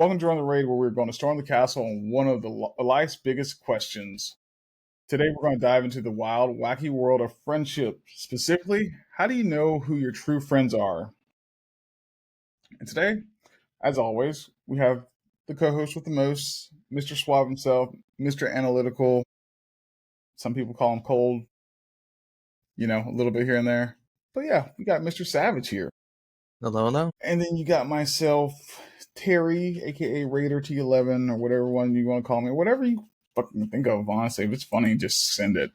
Welcome to On the Raid, where we're going to storm the castle on one of life's biggest questions. Today, we're going to dive into the wild, wacky world of friendship. Specifically, how do you know who your true friends are? And today, as always, we have the co-host with the most, Mr. Suave himself, Mr. Analytical. Some people call him cold, a little bit here and there. But yeah, we got Mr. Savage here. Hello, hello. And then you got myself, Terry, aka Raider T11, or whatever one you want to call me, whatever you fucking think of, honestly. If it's funny, just send it.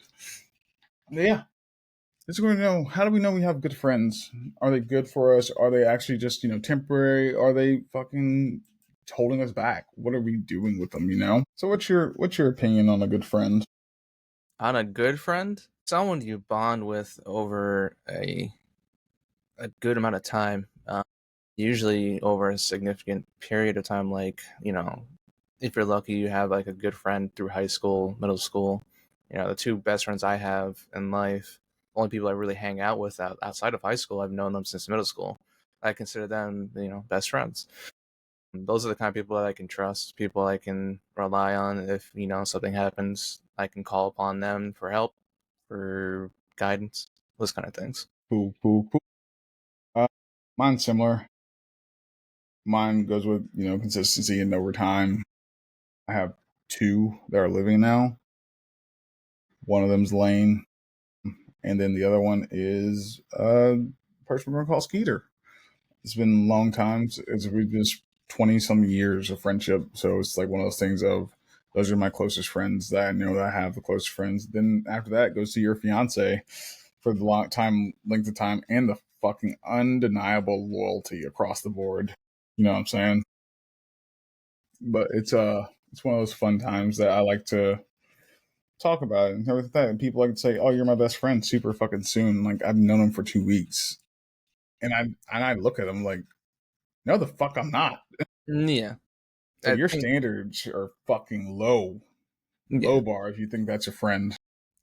But yeah. Just going to know, how do we know we have good friends? Are they good for us? Are they actually just, temporary? Are they fucking holding us back? What are we doing with them, So what's your opinion on a good friend? On a good friend, someone you bond with over a good amount of time, usually over a significant period of time. Like, if you're lucky, you have like a good friend through high school, middle school. The two best friends I have in life, only people I really hang out with outside of high school. I've known them since middle school. I consider them, best friends. Those are the kind of people that I can trust, people I can rely on. If, something happens, I can call upon them for help, for guidance, those kind of things. Cool, cool, cool. Mine's similar. Mine goes with, consistency and over time. I have two that are living now. One of them's Lane, and then the other one is a person we're gonna call Skeeter. It's been a long time. We've just 20 some years of friendship. So it's like one of those things of those are my closest friends that I know that I have the closest friends. Then after that goes to your fiance for the length of time, and the fucking undeniable loyalty across the board. You know what I'm saying? But it's one of those fun times that I like to talk about it and everything like that. And people like to say, "Oh, you're my best friend," super fucking soon. Like I've known him for 2 weeks, and I look at him like, "No, the fuck, I'm not." Yeah. So your standards are fucking low bar if you think that's a friend.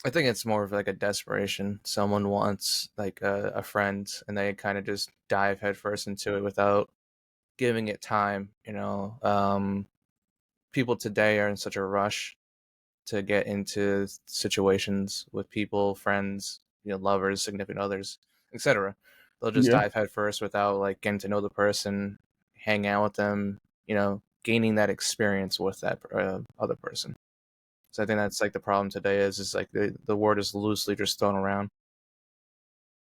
I think it's more of like a desperation. Someone wants like a friend, and they kind of just dive headfirst into it without giving it time. People today are in such a rush to get into situations with people, friends, lovers, significant others, etc. They'll just dive headfirst without like getting to know the person, hang out with them, gaining that experience with that other person. So I think that's like the problem today is like the word is loosely just thrown around.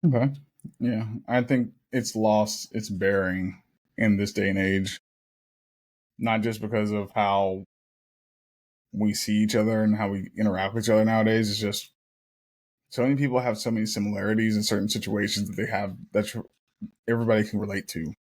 Okay. Yeah. I think it's lost its bearing in this day and age. Not just because of how we see each other and how we interact with each other nowadays. It's just so many people have so many similarities in certain situations that they have that everybody can relate to.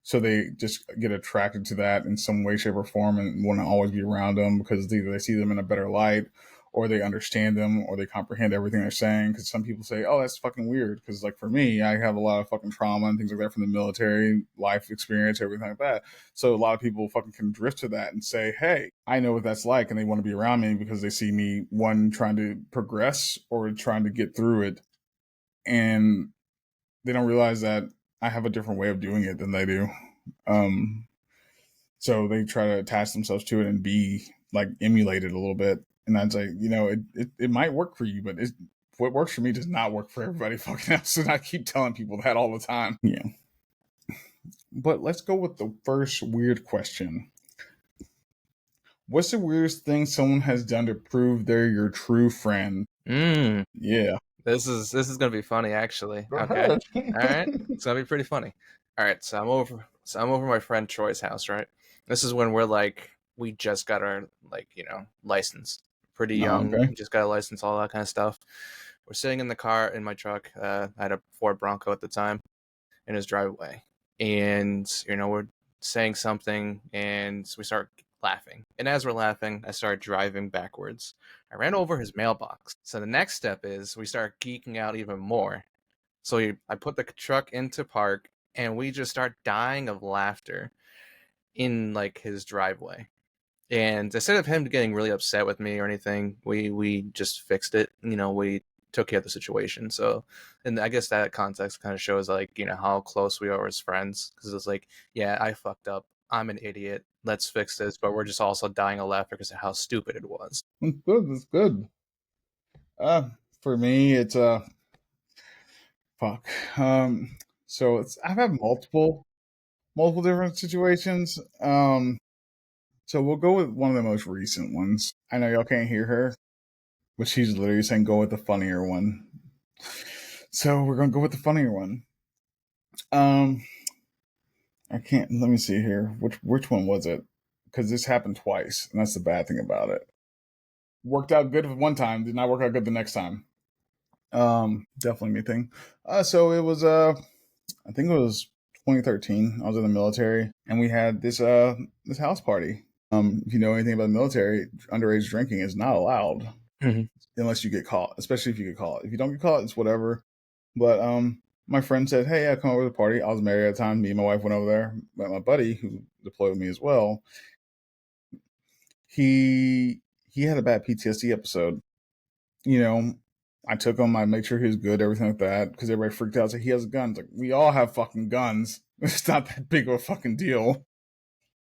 So they just get attracted to that in some way, shape, or form and want to always be around them because either they see them in a better light or they understand them or they comprehend everything they're saying. Because some people say, "Oh, that's fucking weird." Because like for me, I have a lot of fucking trauma and things like that from the military, life experience, everything like that. So a lot of people fucking can drift to that and say, "Hey, I know what that's like," and they want to be around me because they see me, one, trying to progress or trying to get through it, and they don't realize that I have a different way of doing it than they do. So they try to attach themselves to it and be like emulated a little bit. And I'd say, it might work for you, but what works for me does not work for everybody fucking else. And I keep telling people that all the time. Yeah. But let's go with the first weird question. What's the weirdest thing someone has done to prove they're your true friend? Yeah. This is gonna be funny, actually. Okay. All right. It's gonna be pretty funny. All right. So I'm over my friend Troy's house, right? This is when we just got our license. Pretty young. Okay. Just got a license, all that kind of stuff. We're sitting in the car in my truck. I had a Ford Bronco at the time in his driveway, and we're saying something, and we start laughing. And as we're laughing, I start driving backwards. I ran over his mailbox. So the next step is we start geeking out even more. So I put the truck into park, and we just start dying of laughter in like his driveway. And instead of him getting really upset with me or anything, we just fixed it. We took care of the situation. So, and I guess that context kind of shows like how close we are as friends, because it's like, yeah, I fucked up. I'm an idiot. let's fix this, but we're just also dying of laughter because of how stupid it was. It's good. It's good. Uh, for me, it's fuck. So I've had multiple different situations. So we'll go with one of the most recent ones. I know y'all can't hear her, but she's literally saying go with the funnier one. So we're gonna go with the funnier one. Um, I can't. Let me see here. Which one was it? Because this happened twice, and that's the bad thing about it. Worked out good one time, did not work out good the next time. Definitely me thing. So it was I think it was 2013. I was in the military, and we had this house party. If you know anything about the military, underage drinking is not allowed Mhm. unless you get caught. Especially if you get caught. If you don't get caught, it's whatever. But my friend said, "Hey, yeah, come over to the party." I was married at the time. Me and my wife went over there. But my buddy, who deployed with me as well, he he had a bad PTSD episode. You know, I took him. I made sure he was good, everything like that, because everybody freaked out. Like he has guns. Like we all have fucking guns. It's not that big of a fucking deal.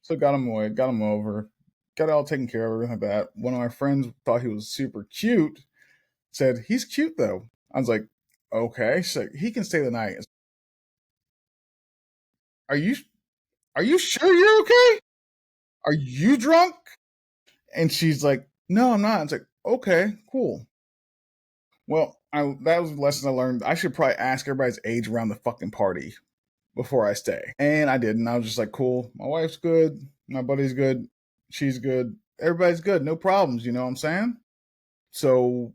So got him away, got him over, got it all taken care of, everything like that. One of my friends thought he was super cute. Said he's cute though. I was like, okay. She's like, he can stay the night. Are you are you sure you're okay? Are you drunk? And she's like, no, I'm not. It's like, okay, cool. Well, that was the lesson I learned. I should probably ask everybody's age around the fucking party before I stay. And I did. And I was just like, cool. My wife's good. My buddy's good. She's good. Everybody's good. No problems. You know what I'm saying? So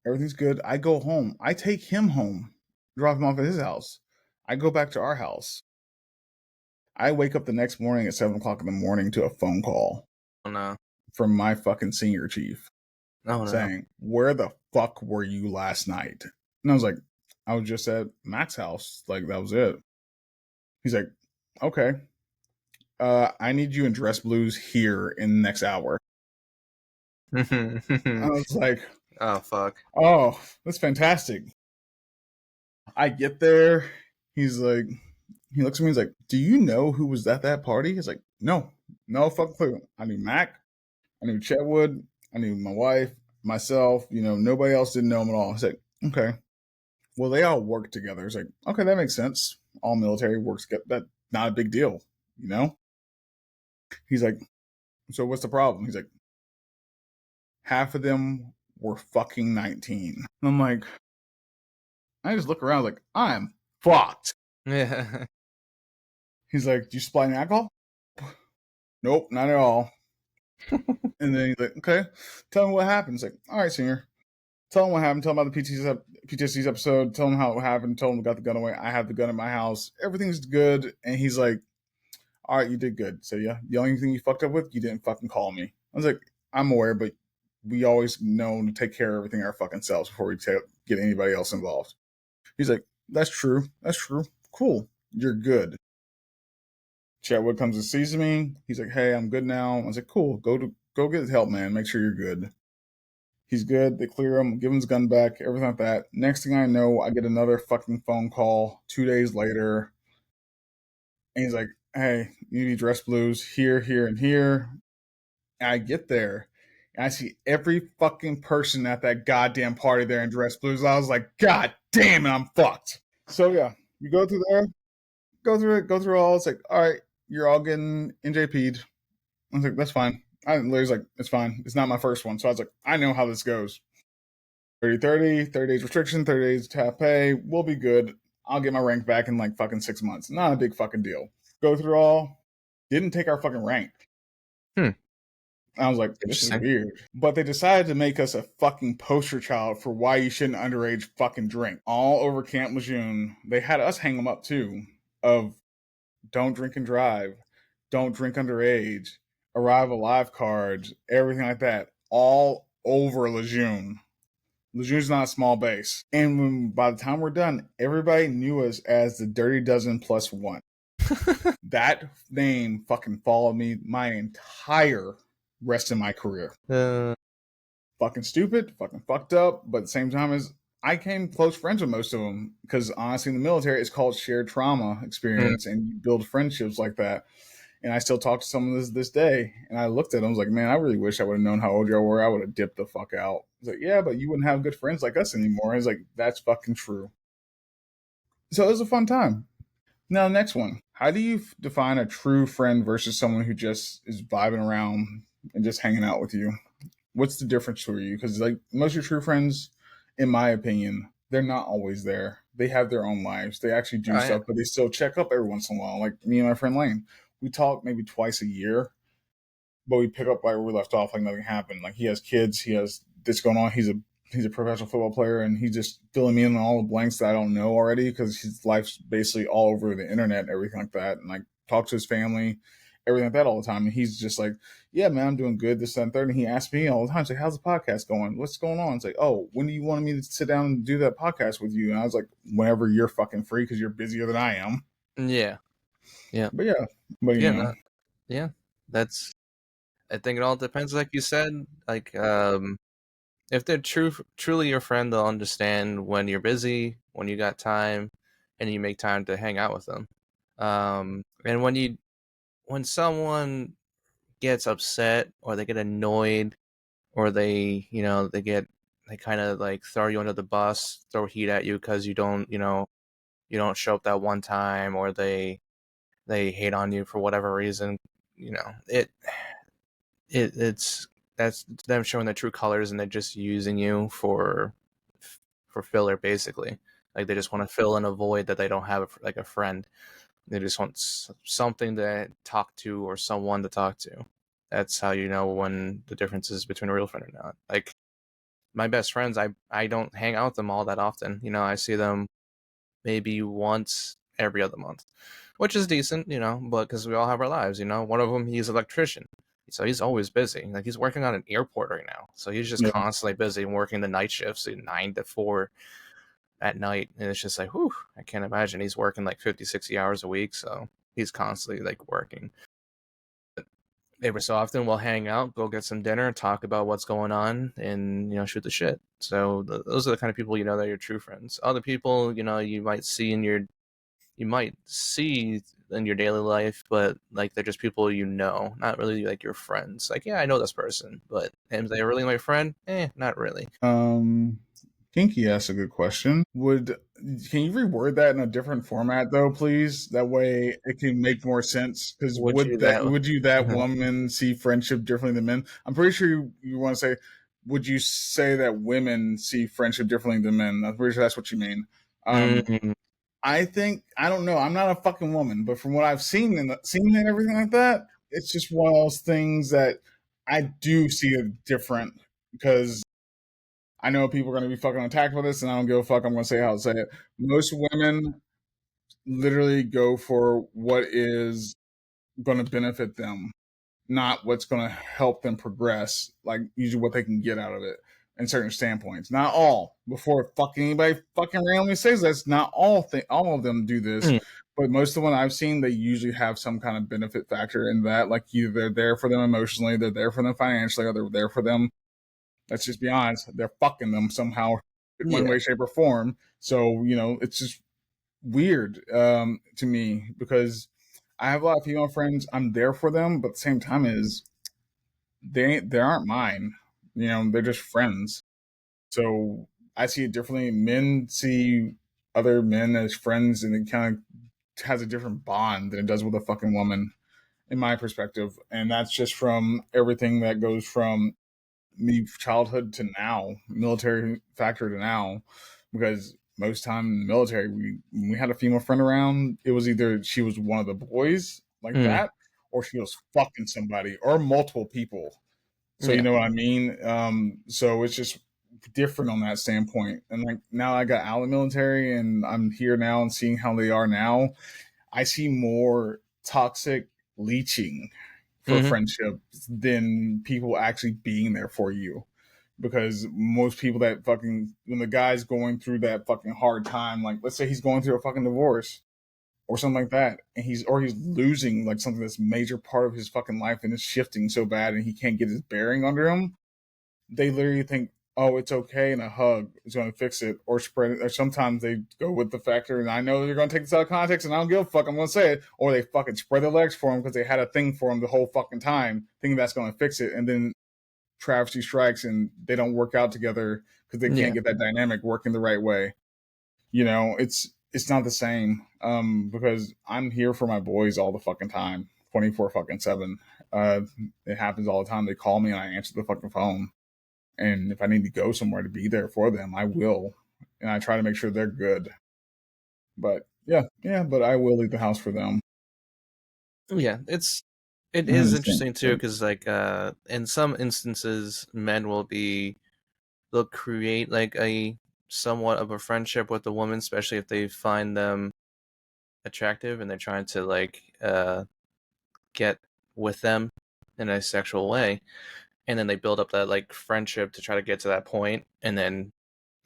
everything's good. I go home. I take him home, drop him off at his house. I go back to our house. I wake up the next morning at 7 o'clock in the morning to a phone call Oh no. from my fucking senior chief Oh no. saying, where the fuck were you last night? And I was like, I was just at Matt's house. Like, that was it. He's like, okay. I need you in dress blues here in the next hour. I was like, Oh fuck. oh, that's fantastic. I get there. He's like, he looks at me. He's like, do you know who was at that party? He's like, no fucking clue. I knew Mac. I knew Chetwood. I knew my wife, myself. You know, nobody else didn't know him at all. He's like, okay. Well, they all work together. It's like, okay, that makes sense. All military works together. That not a big deal, you know? He's like, so what's the problem? He's like, half of them were fucking 19. And I'm like, I just look around like, I'm fucked. Yeah. He's like, do you supply any alcohol? Nope, not at all. And then he's like, okay, tell me what happened. He's like, all right, senior. Tell him what happened. Tell him about the PTSD's episode. Tell him how it happened. Tell him I got the gun away. I have the gun in my house. Everything's good. And he's like, all right, you did good. So yeah, the only thing you fucked up with, you didn't fucking call me. I was like, I'm aware, but we always know to take care of everything our fucking selves before we get anybody else involved. He's like, that's true. That's true. Cool. You're good. Chatwood comes and sees me. He's like, hey, I'm good now. I was like, cool. Go get help, man. Make sure you're good. He's good. They clear him, give him his gun back, everything like that. Next thing I know, I get another fucking phone call 2 days later. And he's like, hey, you need dress blues here, here, and here. And I get there and I see every fucking person at that goddamn party there in dress blues. I was like, God damn it, I'm fucked. So yeah, you go through there, go through it, go through all. It's like, all right, you're all getting NJP'd. I was like, that's fine. I was like, it's fine. It's not my first one. So I was like, I know how this goes. 30 days restriction, 30 days tap pay. We'll be good. I'll get my rank back in like fucking 6 months. Not a big fucking deal. Go through all. Didn't take our fucking rank. Hmm. I was like, this is Interesting. weird. But they decided to make us a fucking poster child for why you shouldn't underage fucking drink. All over Camp Lejeune. They had us hang them up too. Of don't drink and drive. Don't drink underage. Arrive alive cards. Everything like that. All over Lejeune. Lejeune's not a small base. And by the time we're done, everybody knew us as the Dirty Dozen plus one. That name fucking followed me my entire rest of my career. Fucking stupid, fucking fucked up, but at the same time as I came close friends with most of them because honestly, in the military, it's called shared trauma experience, and you build friendships like that. And I still talk to some of this day. And I looked at him, I was like, man, I really wish I would have known how old y'all were. I would have dipped the fuck out. He's like, yeah, but you wouldn't have good friends like us anymore. I was like, that's fucking true. So it was a fun time. Now, next one. How do you define a true friend versus someone who just is vibing around and just hanging out with you? What's the difference for you? Because like most of your true friends, in my opinion, they're not always there. They have their own lives. They actually do Oh yeah. stuff, but they still check up every once in a while. Like me and my friend Lane, we talk maybe twice a year, but we pick up right where we left off, like nothing happened. Like he has kids, he has this going on. He's a professional football player, and he's just filling me in on all the blanks that I don't know already because his life's basically all over the internet and everything like that. And like talk to his family, everything like that all the time. And he's just like, "Yeah, man, I'm doing good." This, that, and third. And he asks me all the time, "Say, how's the podcast going? What's going on?" It's like, "Oh, when do you want me to sit down and do that podcast with you?" And I was like, "Whenever you're fucking free, because you're busier than I am." Yeah. Yeah. But yeah, but Yeah. No, yeah. That's. I think it all depends, like you said. Like, if they're truly your friend, they'll understand when you're busy, when you got time, and you make time to hang out with them. And when someone gets upset or they get annoyed or they kind of like throw you under the bus, throw heat at you because you don't show up that one time, or they hate on you for whatever reason. You know, it's that's them showing their true colors, and they're just using you for filler, basically. Like they just want to fill in a void that they don't have, like a friend. They just want something to talk to or someone to talk to. That's how you know when the difference is between a real friend or not. Like my best friends, I don't hang out with them all that often. I see them maybe once every other month, which is decent, but because we all have our lives. One of them, he's an electrician. So he's always busy. Like he's working on an airport right now. So he's just yeah. constantly busy and working the night shifts, 9 to 4 at night. And it's just like, whew, I can't imagine. He's working like 50, 60 hours a week. So he's constantly like working. Every so often we'll hang out, go get some dinner, talk about what's going on, and shoot the shit. So those are the kind of people that are your true friends. Other people, you might see in your daily life, but like they're just people not really like your friends. Like, yeah, I know this person, but am they really my friend? Not really. Um, Kinky asked a good question. Can you reword that in a different format though, please? That way it can make more sense. Because Would you that? would you that woman see friendship differently than men? I'm pretty sure you want to say, would you say that women see friendship differently than men? I'm pretty sure that's what you mean. Mm, I think I don't know. I'm not a fucking woman, but from what I've seen and everything like that, it's just one of those things that I do see it different because I know people are going to be fucking attacked for this, and I don't give a fuck. I'm going to say how to say it. Most women literally go for what is going to benefit them, not what's going to help them progress. Like usually what they can get out of it in certain standpoints. Not all. Before fucking anybody fucking randomly says that's not all of them do this. mm, But most of the one I've seen, they usually have some kind of benefit factor in that. Like either they're there for them emotionally, they're there for them financially, or they're there for them, let's just be honest, they're fucking them somehow in one yeah. way, shape, or form. So, it's just weird to me because I have a lot of female friends. I'm there for them, but at the same time is they aren't mine. They're just friends. So I see it differently. Men see other men as friends, and it kind of has a different bond than it does with a fucking woman, in my perspective. And that's just from everything that goes from me childhood to now, military factor to now, because most time in the military, when we had a female friend around, it was either she was one of the boys like Mm, that, or she was fucking somebody, or multiple people. So you yeah. know what I mean. So it's just different on that standpoint. And like now, I got out of the military, and I'm here now and seeing how they are now. I see more toxic leeching for Hmm. friendship than people actually being there for you. Because most people that fucking, when the guy's going through that fucking hard time, like let's say he's going through a fucking divorce or something like that, and he's losing like something that's a major part of his fucking life and it's shifting so bad and he can't get his bearing under him, they literally think oh, it's okay, and a hug is going to fix it, or spread it. Or sometimes they go with the factor, and I know they're going to take this out of context, and I don't give a fuck. I'm going to say it, or they fucking spread their legs for him because they had a thing for him the whole fucking time, thinking that's going to fix it, and then travesty strikes, and they don't work out together because they Yeah. can't get that dynamic working the right way. It's not the same. Because I'm here for my boys all the fucking time, 24 fucking 7. Uh, it happens all the time. They call me and I answer the fucking phone, and if I need to go somewhere to be there for them, I will, and I try to make sure they're good. But yeah, yeah, but I will leave the house for them. Yeah, it I is understand. interesting too, because like in some instances men will be, they'll create like a somewhat of a friendship with the woman, especially if they find them attractive and they're trying to like get with them in a sexual way, and then they build up that like friendship to try to get to that point, and then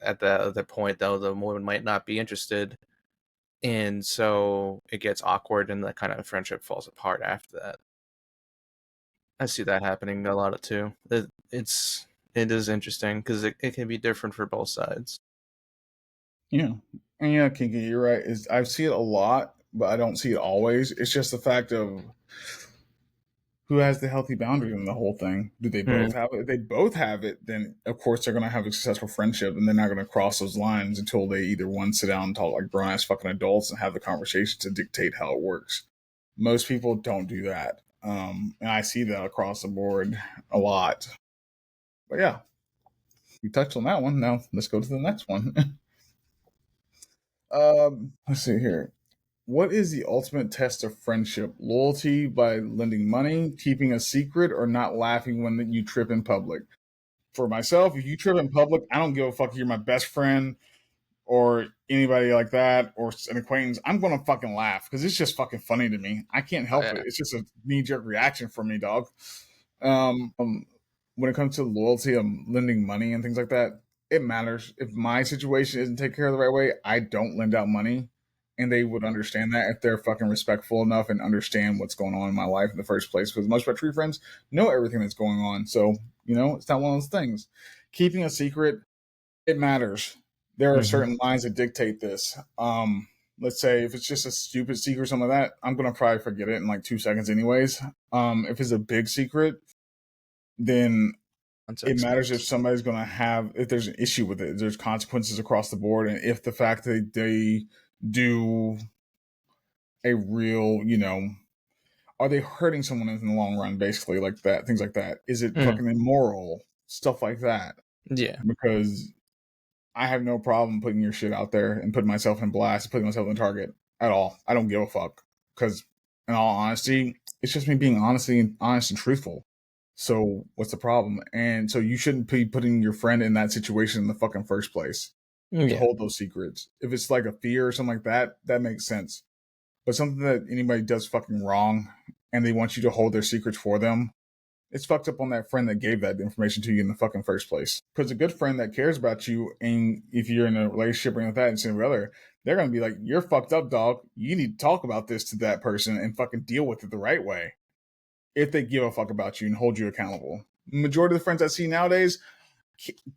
at that other point though the woman might not be interested, and so it gets awkward and that kind of friendship falls apart after that. I see that happening a lot too. It is interesting because it can be different for both sides. Yeah, and yeah, Kinky, you're right. Is I see it a lot, but I don't see it always. It's just the fact of who has the healthy boundary in the whole thing. Do they both Mm, have it? If they both have it, then of course they're going to have a successful friendship, and they're not going to cross those lines until they either one sit down and talk like grown ass fucking adults and have the conversation to dictate how it works. Most people don't do that, and I see that across the board a lot. But yeah, we touched on that one. Now let's go to the next one. Let's see here. What is the ultimate test of friendship? Loyalty by lending money, keeping a secret, or not laughing when you trip in public? For myself, if you trip in public, I don't give a fuck if you're my best friend or anybody like that or an acquaintance. I'm gonna fucking laugh because it's just fucking funny to me. I can't help it. yeah, It's just a knee jerk reaction for me, dog. When it comes to loyalty and lending money and things like that, it matters. If my situation isn't taken care of the right way, I don't lend out money. And they would understand that if they're fucking respectful enough and understand what's going on in my life in the first place. Because most of my true friends know everything that's going on. So, it's not one of those things. Keeping a secret, it matters. There are hmm, certain lines that dictate this. Let's say if it's just a stupid secret or something like that, I'm gonna probably forget it in like 2 seconds anyways. If it's a big secret, then it context matters if matters. somebody's going to have if there's an issue with it, there's consequences across the board, and if the fact that they do a real, are they hurting someone in the long run, basically, like that, things like that. Is it Mm, fucking immoral, stuff like that? yeah, Because I have no problem putting your shit out there and putting myself in blast, putting myself in target at all. I don't give a fuck because, in all honesty, it's just me being honest and truthful. So what's the problem? And so you shouldn't be putting your friend in that situation in the fucking first place to yeah, hold those secrets. If it's like a fear or something like that, that makes sense. But something that anybody does fucking wrong and they want you to hold their secrets for them, it's fucked up on that friend that gave that information to you in the fucking first place. Because a good friend that cares about you, and if you're in a relationship or anything like that, and saying other, they're gonna be like, "You're fucked up, dog. You need to talk about this to that person and fucking deal with it the right way." If they give a fuck about you and hold you accountable. Majority of the friends I see nowadays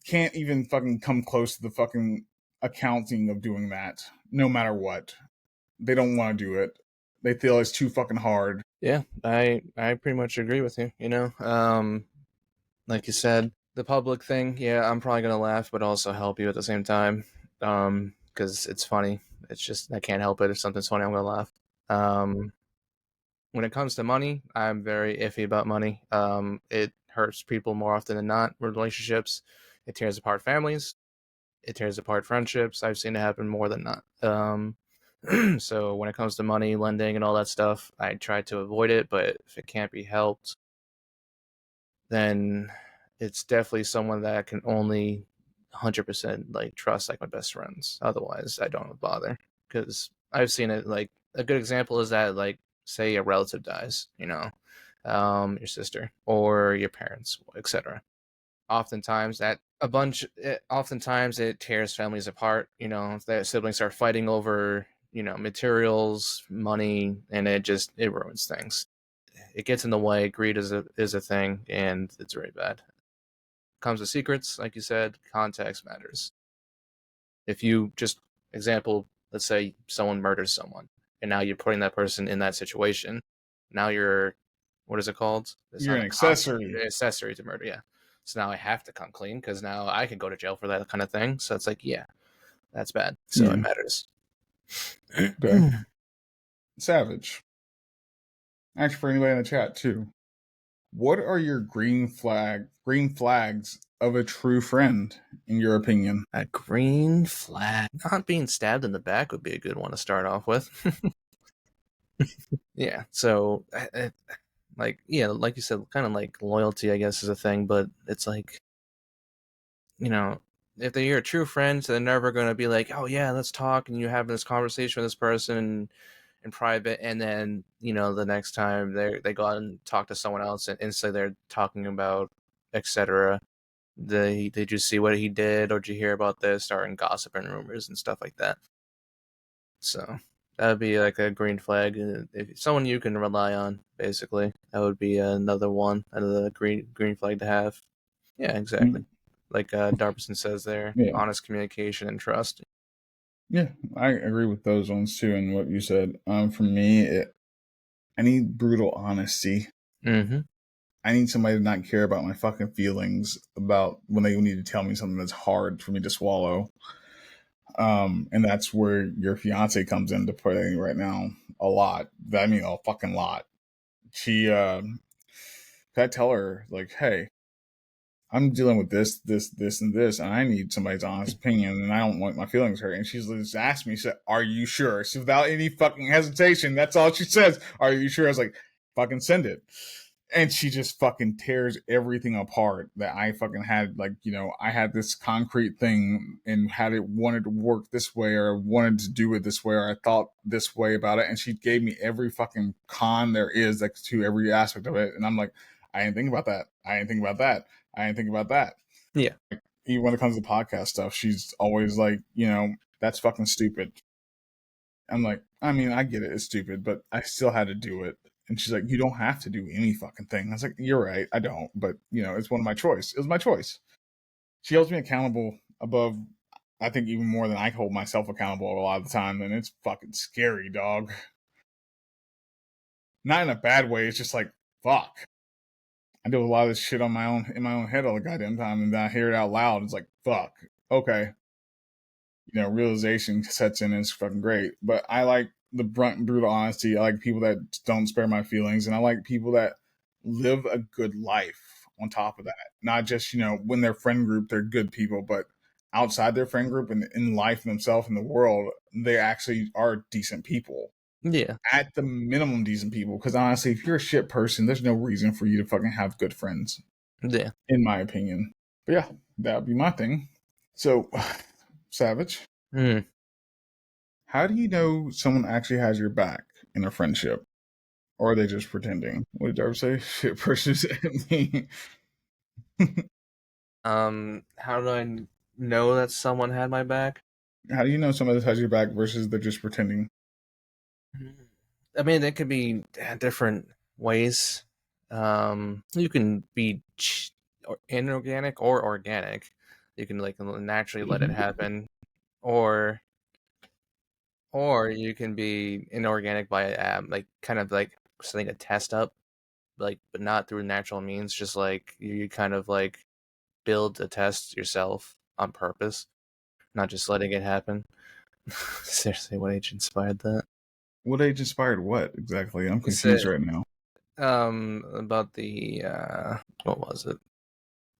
can't even fucking come close to the fucking accounting of doing that. No matter what, they don't want to do it. They feel it's too fucking hard. yeah. I pretty much agree with you. Like you said, the public thing. Yeah, I'm probably gonna laugh, but also help you at the same time. Because it's funny. It's just I can't help it. If something's funny, I'm gonna laugh. Um, when it comes to money, I'm very iffy about money. It hurts people more often than not. Relationships, it tears apart families. It tears apart friendships. I've seen it happen more than not. So when it comes to money, lending, and all that stuff, I try to avoid it. But if it can't be helped, then it's definitely someone that I can only 100% like trust, like my best friends. Otherwise, I don't bother because I've seen it. Like a good example is that like say a relative dies, your sister or your parents, etc. Oftentimes oftentimes it tears families apart. Their siblings start fighting over materials, money, and it ruins things. It gets in the way. Greed is a thing, and it's very bad. comes to secrets, like you said, context matters. If you just example, let's say someone murders someone, and now you're putting that person in that situation. Now you're, what is it called? It's You're not an an accomplice, accessory. accessory to murder. Yeah. So now I have to come clean because now I could go to jail for that kind of thing. So it's like, yeah, that's bad. So it Yeah. matters. Okay. Savage. Actually, for anybody in the chat too. What are your green flags of a true friend, in your opinion? A green flag. Not being stabbed in the back would be a good one to start off with. Yeah. So, like, yeah, like you said, kind of like loyalty, I guess, is a thing, but it's like, you know, if they're your true friends, they're never going to be like, oh, yeah, let's talk. And you have this conversation with this person in private. And then, the next time they go out and talk to someone else and instantly they're talking about, etc. Did you see what he did, or did you hear about this? Starting gossip and rumors and stuff like that. So that would be like a green flag. If someone you can rely on, basically, that would be another one, another green flag to have. Yeah, exactly. Mm, Like Darberson says there, yeah, honest communication and trust. yeah, I agree with those ones too, and what you said. For me, I need brutal honesty. Mm-hmm. I need somebody to not care about my fucking feelings about when they need to tell me something that's hard for me to swallow. And that's where your fiance comes into play right now. A lot. I mean, a fucking lot. She, I tell her like, hey, I'm dealing with this, and this, and I need somebody's honest opinion, and I don't want my feelings hurt. And she's just asked me, said, "Are you sure?" So without any fucking hesitation, that's all she says. Are you sure? I was like, "Fucking send it." And she just fucking tears everything apart that I fucking had. Like, I had this concrete thing and had it wanted to work this way, or wanted to do it this way, or I thought this way about it. And she gave me every fucking con there is, like, to every aspect of it. And I'm like, I didn't think about that. I didn't think about that. I didn't think about that. Yeah. Even when it comes to podcast stuff, she's always like, that's fucking stupid. I'm like, I mean, I get it, it's stupid, but I still had to do it. And she's like, you don't have to do any fucking thing. I was like, you're right, I don't, but it's one of my choice. It was my choice. She holds me accountable above, I think, even more than I hold myself accountable a lot of the time, and it's fucking scary, dog. Not in a bad way. It's just like, fuck. I do a lot of this shit on my own in my own head all the goddamn time, and then I hear it out loud. It's like, fuck. Okay, realization sets in and it's fucking great. But I like the brutal honesty. I like people that don't spare my feelings, and I like people that live a good life. On top of that, not just when they're friend group, they're good people, but outside their friend group and in life themselves in the world, they actually are decent people. Yeah. At the minimum, decent people. Because honestly, if you're a shit person, there's no reason for you to fucking have good friends, Yeah. in my opinion. But yeah, that would be my thing. So, Savage, Mm. how do you know someone actually has your back in a friendship? Or are they just pretending? What did Darby say? Shit persons at me. How do I know that someone had my back? How do you know somebody has your back versus they're just pretending? I mean, it could be different ways. You can be inorganic or organic. You can like naturally let it happen, or you can be inorganic by like kind of like setting a test up, like but not through natural means. Just like you kind of like build a test yourself on purpose, not just letting it happen. Seriously, what age inspired that? What age inspired what exactly? I'm He said confused right now. about the what was it?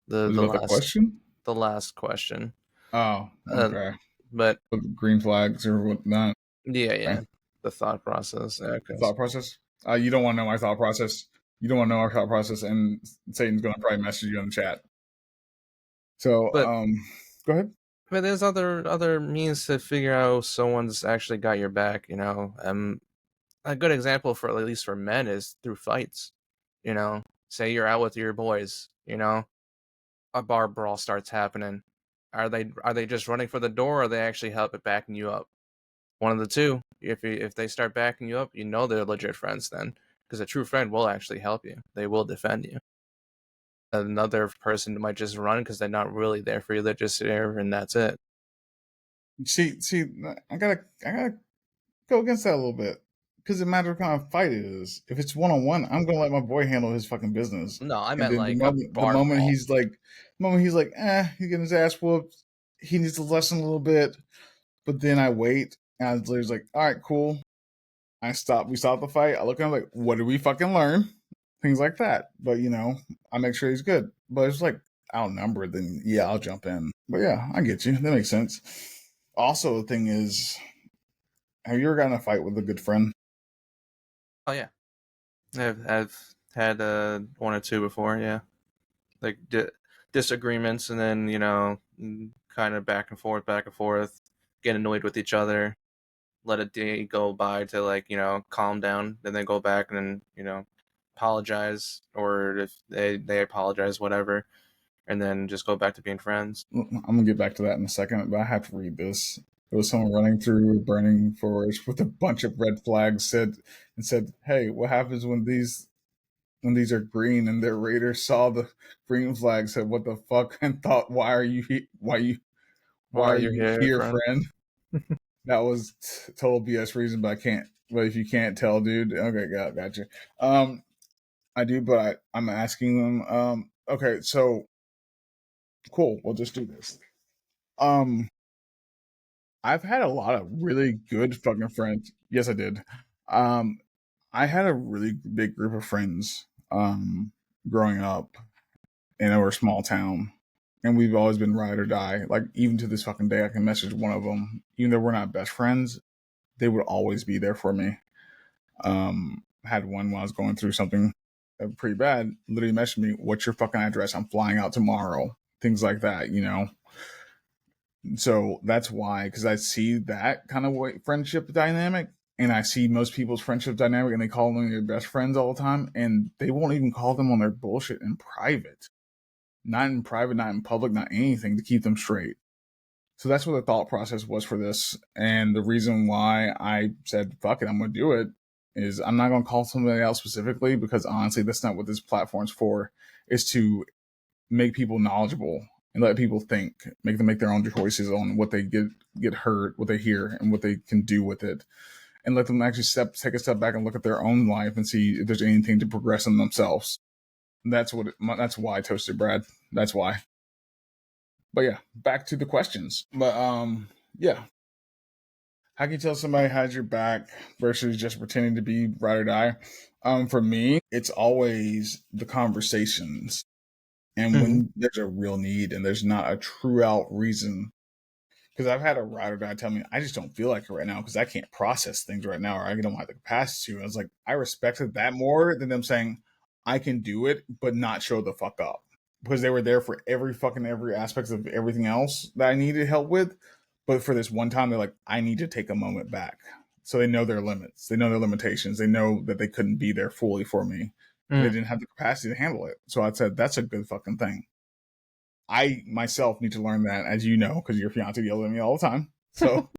The Was it the about the last question? the last question. Oh, Uh, okay. but Green flags or whatnot. yeah, Okay. yeah, the thought process. Yeah, The 'cause- thought process. You don't want to know my thought process. You don't want to know our thought process, and Satan's going to probably message you in the chat. So, but go ahead. there's other means to figure out someone's actually got your back. A good example for at least for men is through fights. Say you're out with your boys. A bar brawl starts happening. Are they just running for the door, or are they actually helping backing you up? One of the two. If they start backing you up, they're legit friends then, because a true friend will actually help you. They will defend you. another person might just run because they're not really there for you. They're just there and that's it. See, I gotta go against that a little bit because it matters what kind of fight it is. If it's one on one, I'm gonna let my boy handle his fucking business. No, I And meant then the like a moment the bar moment brawl. he's like, he's getting his ass whooped. He needs to lessen a little bit. But then I wait, and I was like, all right, cool. We stop the fight. I look at him like, what did we fucking learn? Things like that. But I make sure he's good. But it's like outnumbered, then yeah, I'll jump in. But yeah, I get you. That makes sense. Also, the thing is, have you ever gotten in a fight with a good friend? Oh yeah, I've had one or two before. Yeah, like disagreements, and then kind of back and forth, get annoyed with each other, let a day go by to like calm down, and then go back and then apologize, or if they apologize, whatever, and then just go back to being friends. I'm gonna get back to that in a second, but I have to read this. It was someone running through a burning forest with a bunch of red flags. Said, "Hey, what happens when these are green?" And their raider saw the green flag, said, "What the fuck?" and thought, why Why are you're you here, here, friend? friend?" That was total BS reason, but I can't. But if you can't tell, dude, okay, gotcha. I do, but I'm asking them. Okay, so cool. We'll just do this. Um, I've had a lot of really good fucking friends. Yes, I did. Um, I had a really big group of friends growing up in our small town, and we've always been ride or die. Like even to this fucking day, I can message one of them, even though we're not best friends. They would always be there for me. Had one when I was going through something pretty bad. Literally messaged me, "What's your fucking address? I'm flying out tomorrow." Things like that. So that's why, because I see that kind of friendship dynamic, and I see most people's friendship dynamic, and they call them their best friends all the time, and they won't even call them on their bullshit in private, not in private, not in public, not anything to keep them straight. So that's what the thought process was for this, and the reason why I said fuck it, I'm going to do it is I'm not going to call somebody else specifically because honestly, that's not what this platform's for. Is to make people knowledgeable and let people think, make them make their own choices on what they get heard, what they hear, and what they can do with it, and let them actually take a step back and look at their own life and see if there's anything to progress in themselves. That's why Toasted Brad. That's why. But yeah, back to the questions. But yeah, how can you tell somebody has your back versus just pretending to be ride or die? For me, it's always the conversations. And Hmm. when there's a real need and there's not a true out reason, because I've had a ride or die tell me, I just don't feel like it right now because I can't process things right now or I don't have the capacity to. And I was like, I respected that more than them saying, I can do it, but not show the fuck up. Because they were there for every aspect of everything else that I needed help with. But for this one time, they're like, I need to take a moment back. So they know their limits, they know their limitations, they know that they couldn't be there fully for me and they Mm. didn't have the capacity to handle it. So I said, that's a good fucking thing. I myself need to learn that, as you know, because your fiance yells at me all the time. So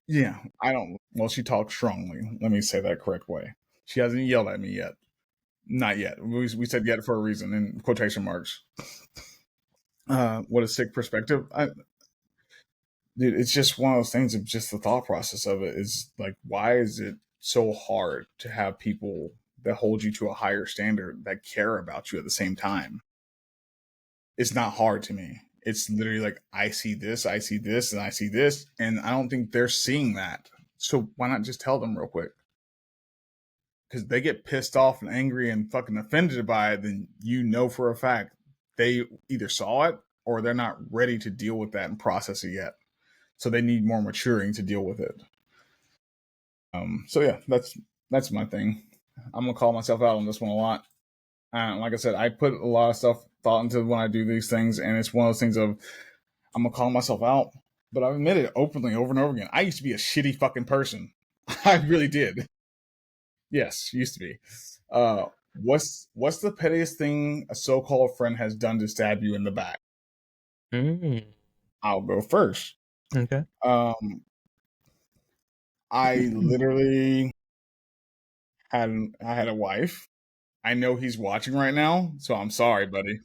yeah, I don't. Well, she talks strongly. Let me say that correct way. She hasn't yelled at me yet. Not yet. We said yet for a reason in quotation marks. What a sick perspective. Dude, it's just one of those things of just the thought process of it is like, why is it so hard to have people that hold you to a higher standard that care about you at the same time? It's not hard to me. It's literally like I see this, and I see this, and I don't think they're seeing that. So why not just tell them real quick? Because they get pissed off and angry and fucking offended by it, then you know for a fact they either saw it or they're not ready to deal with that and process it yet. So they need more maturing to deal with it. So yeah, that's my thing. I'm gonna call myself out on this one a lot. Like I said, I put a lot of stuff thought into when I do these things, and it's one of those things of I'm gonna call myself out, but I've admitted openly over and over again. I used to be a shitty fucking person. I really did. Yes, used to be. Uh, what's the pettiest thing a so-called friend has done to stab you in the back? Mm. I'll go first. Okay. Um, I literally had I had a wife, I know he's watching right now, so I'm sorry, buddy.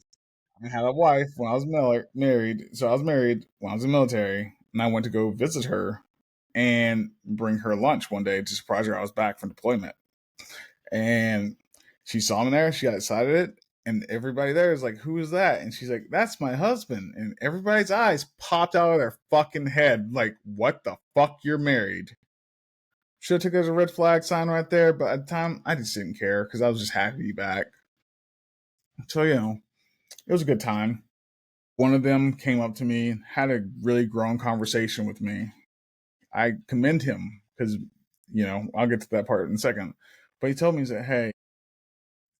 I had a wife when I was married. So I was married when I was in the military, and I went to go visit her and bring her lunch one day to surprise her. I was back from deployment, and she saw me there. She got excited, and everybody there is like, "Who is that?" And she's like, "That's my husband." And everybody's eyes popped out of their fucking head, like, "What the fuck? You're married?" Should have took it as a red flag sign right there, but at the time I just didn't care because I was just happy to be back. So it was a good time. One of them came up to me, had a really grown conversation with me. I commend him because, I'll get to that part in a second. But he told me, he said, "Hey,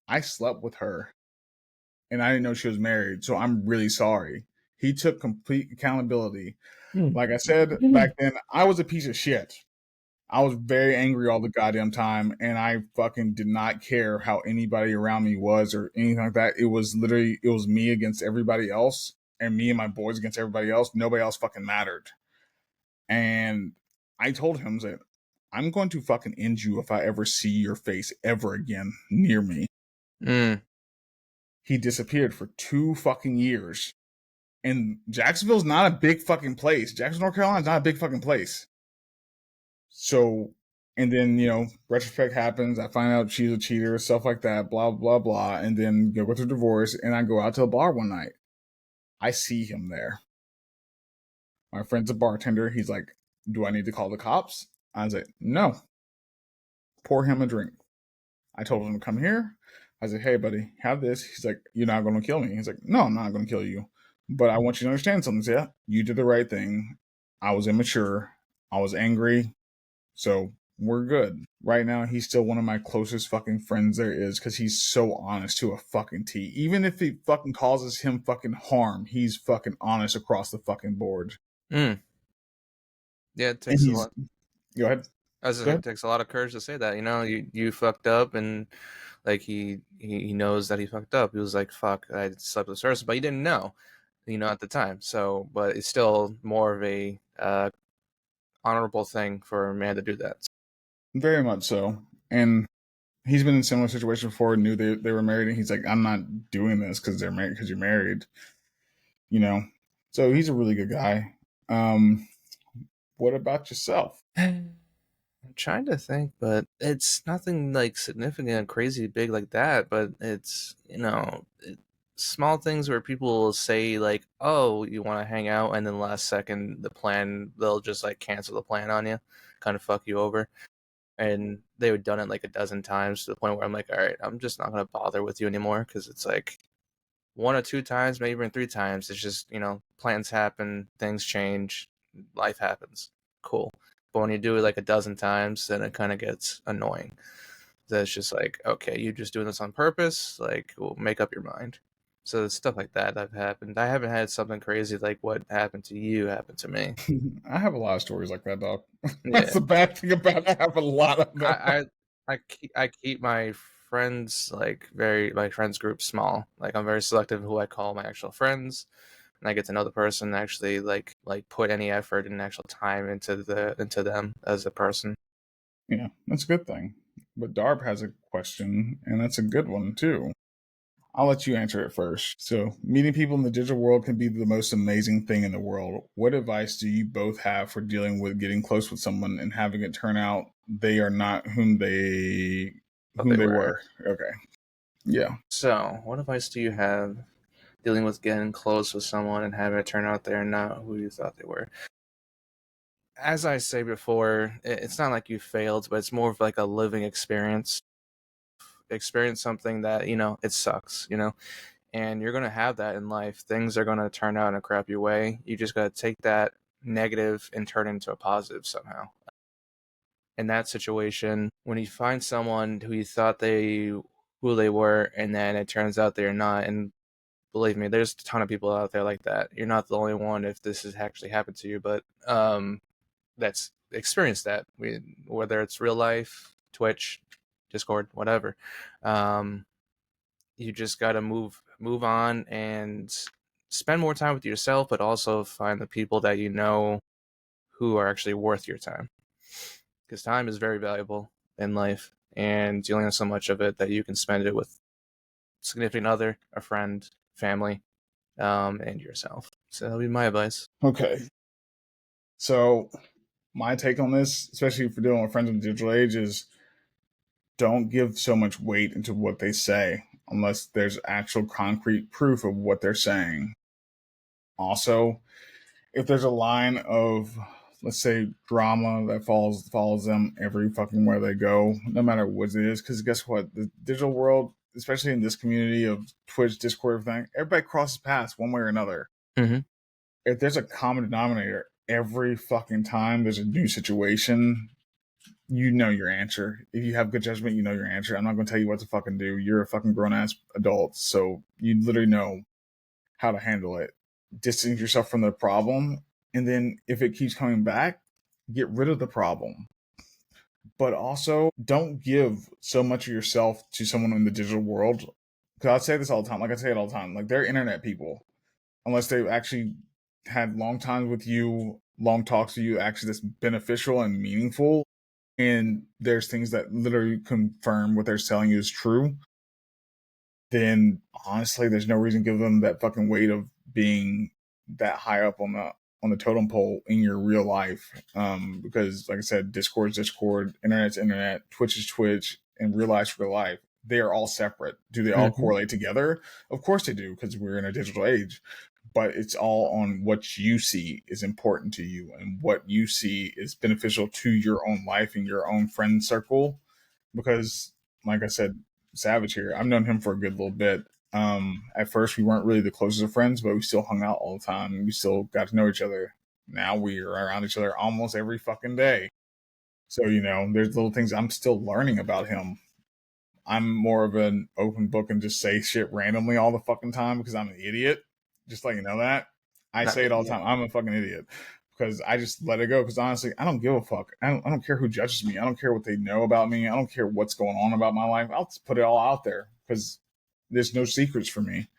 I slept with her and I didn't know she was married. So I'm really sorry." He took complete accountability. Like I said back then, I was a piece of shit. I was very angry all the goddamn time, and I fucking did not care how anybody around me was or anything like that. It was literally, it was me against everybody else, and me and my boys against everybody else. Nobody else fucking mattered. And I told him that I'm going to fucking end you if I ever see your face ever again near me. Mm. He disappeared for 2 fucking years. And Jacksonville's not a big fucking place. Jacksonville, North Carolina is not a big fucking place. So, and then, retrospect happens. I find out she's a cheater, stuff like that, blah, blah, blah. And then go through divorce. And I go out to a bar one night. I see him there. My friend's a bartender. He's like, "Do I need to call the cops?" I was like, "No, pour him a drink." I told him to come here. I said, "Hey, buddy, have this." He's like, "You're not going to kill me." He's like, "No, I'm not going to kill you. But I want you to understand something." Yeah, you did the right thing. I was immature. I was angry. So we're good. Right now, he's still one of my closest fucking friends there is because he's so honest to a fucking T. Even if it fucking causes him fucking harm, he's fucking honest across the fucking board. Mm. Yeah, it And takes a he's, lot. go ahead. As I Go say, it ahead. takes a lot of courage to say that. You fucked up, and like he knows that he fucked up. He was like, "Fuck, I slept with this person," but he didn't know, at the time. So, but it's still more of a honorable thing for a man to do that. Very much so. And he's been in similar situations before, knew they were married, and he's like, "I'm not doing this because they're married, because you're married," you know? So he's a really good guy. Um, what about yourself? I'm trying to think, but it's nothing like significant and crazy big like that. But it's small things where people will say like, "Oh, you want to hang out," and then last second they'll just like cancel the plan on you, kind of fuck you over. And they would done it like a dozen times to the point where I'm like, all right, I'm just not gonna bother with you anymore because it's like one or two times, maybe even three times. It's just plans happen, things change, life happens. Cool. But when you do it like a dozen times, then it kind of gets annoying. That's just like, okay, you just doing this on purpose. Like, well, make up your mind. So stuff like that have happened. I haven't had something crazy like what happened to you happen to me. I have a lot of stories like that, dog. That's Yeah, the bad thing about it. I have a lot of them. I keep my friends my friends group small. Like I'm very selective who I call my actual friends, and I get to know the person and actually put any effort and actual time into them as a person. Yeah, that's a good thing. But Darb has a question, and that's a good one too. I'll let you answer it first. So, meeting people in the digital world can be the most amazing thing in the world. What advice do you both have for dealing with getting close with someone and having it turn out they are not But whom they they were. were? Okay. Yeah. So, what advice do you have dealing with getting close with someone and having it turn out they're not who you thought they were? As I say before, it's not like you failed, but it's more of like a living experience. Experience something that it sucks, and you're gonna have that in life. Things are gonna turn out in a crappy way. You just gotta take that negative and turn it into a positive somehow. In that situation, when you find someone who you thought who they were, and then it turns out they're not, and believe me, there's a ton of people out there like that. You're not the only one if this has actually happened to you, but that's experienced that. Whether it's real life, Twitch, Discord, whatever. Um, you just got to move on and spend more time with yourself, but also find the people that who are actually worth your time, because time is very valuable in life and you only have so much of it that you can spend it with significant other, a friend, family, and yourself. So that'll be my advice. Okay. So my take on this, especially for dealing with friends in the digital age, is don't give so much weight into what they say unless there's actual concrete proof of what they're saying. Also, if there's a line of, let's say, drama that follows them every fucking where they go, no matter what it is, because guess what, the digital world, especially in this community of Twitch, Discord, everything, everybody crosses paths one way or another. Mm-hmm. If there's a common denominator every fucking time there's a new situation, you know your answer. If you have good judgment, you know your answer. I'm not going to tell you what to fucking do. You're a fucking grown ass adult, so you literally know how to handle it. Distance yourself from the problem, and then if it keeps coming back, get rid of the problem. But also, don't give so much of yourself to someone in the digital world. Because I say this all the time. Like I say it all the time. Like they're internet people, unless they've actually had long times with you, long talks with you, actually that's beneficial and meaningful. And there's things that literally confirm what they're telling you is true, then honestly, there's no reason to give them that fucking weight of being that high up on the totem pole in your real life. Because like I said, Discord's Discord, Internet's Internet, Twitch is Twitch, and real life's real life. They are all separate. Do they all Mm-hmm. correlate together? Of course they do, because we're in a digital age. But it's all on what you see is important to you and what you see is beneficial to your own life and your own friend circle. Because, like I said, Savage here, I've known him for a good little bit. At first, we weren't really the closest of friends, but we still hung out all the time. We still got to know each other. Now we are around each other almost every fucking day. So, there's little things I'm still learning about him. I'm more of an open book and just say shit randomly all the fucking time because I'm an idiot. Just let you know that. I Not say it all the idiot. time. I'm a fucking idiot because I just let it go. Because honestly, I don't give a fuck. I don't care who judges me. I don't care what they know about me. I don't care what's going on about my life. I'll just put it all out there because there's no secrets for me.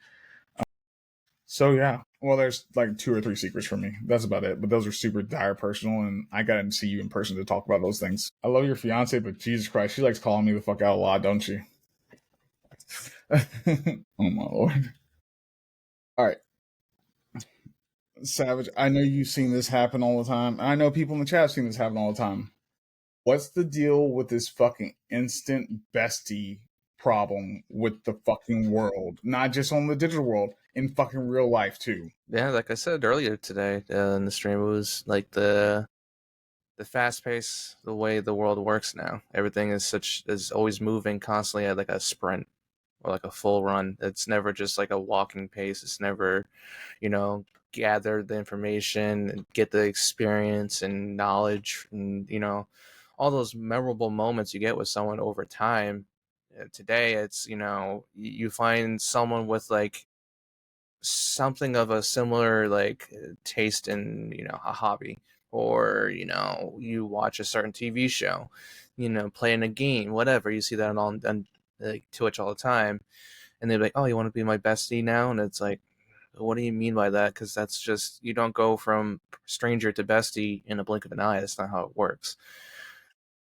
So yeah, well, there's like 2 or 3 secrets for me. That's about it. But those are super dire personal, and I got to see you in person to talk about those things. I love your fiance, but Jesus Christ, she likes calling me the fuck out a lot, don't she? Oh my lord! All right, Savage. I know you've seen this happen all the time. I know people in the chat have seen this happen all the time. What's the deal with this fucking instant bestie problem with the fucking world? Not just on the digital world, in fucking real life too. Yeah, like I said earlier today in the stream, it was like the fast pace, the way the world works now. Everything is always moving constantly at like a sprint or like a full run. It's never just like a walking pace. It's never, gather the information and get the experience and knowledge and all those memorable moments you get with someone over time. Today, it's you find someone with like something of a similar like taste in a hobby, or you watch a certain TV show, playing a game, whatever. You see that on like Twitch all the time, and they're like, oh, you want to be my bestie now? And it's like, what do you mean by that? Because that's just, you don't go from stranger to bestie in a blink of an eye. That's not how it works.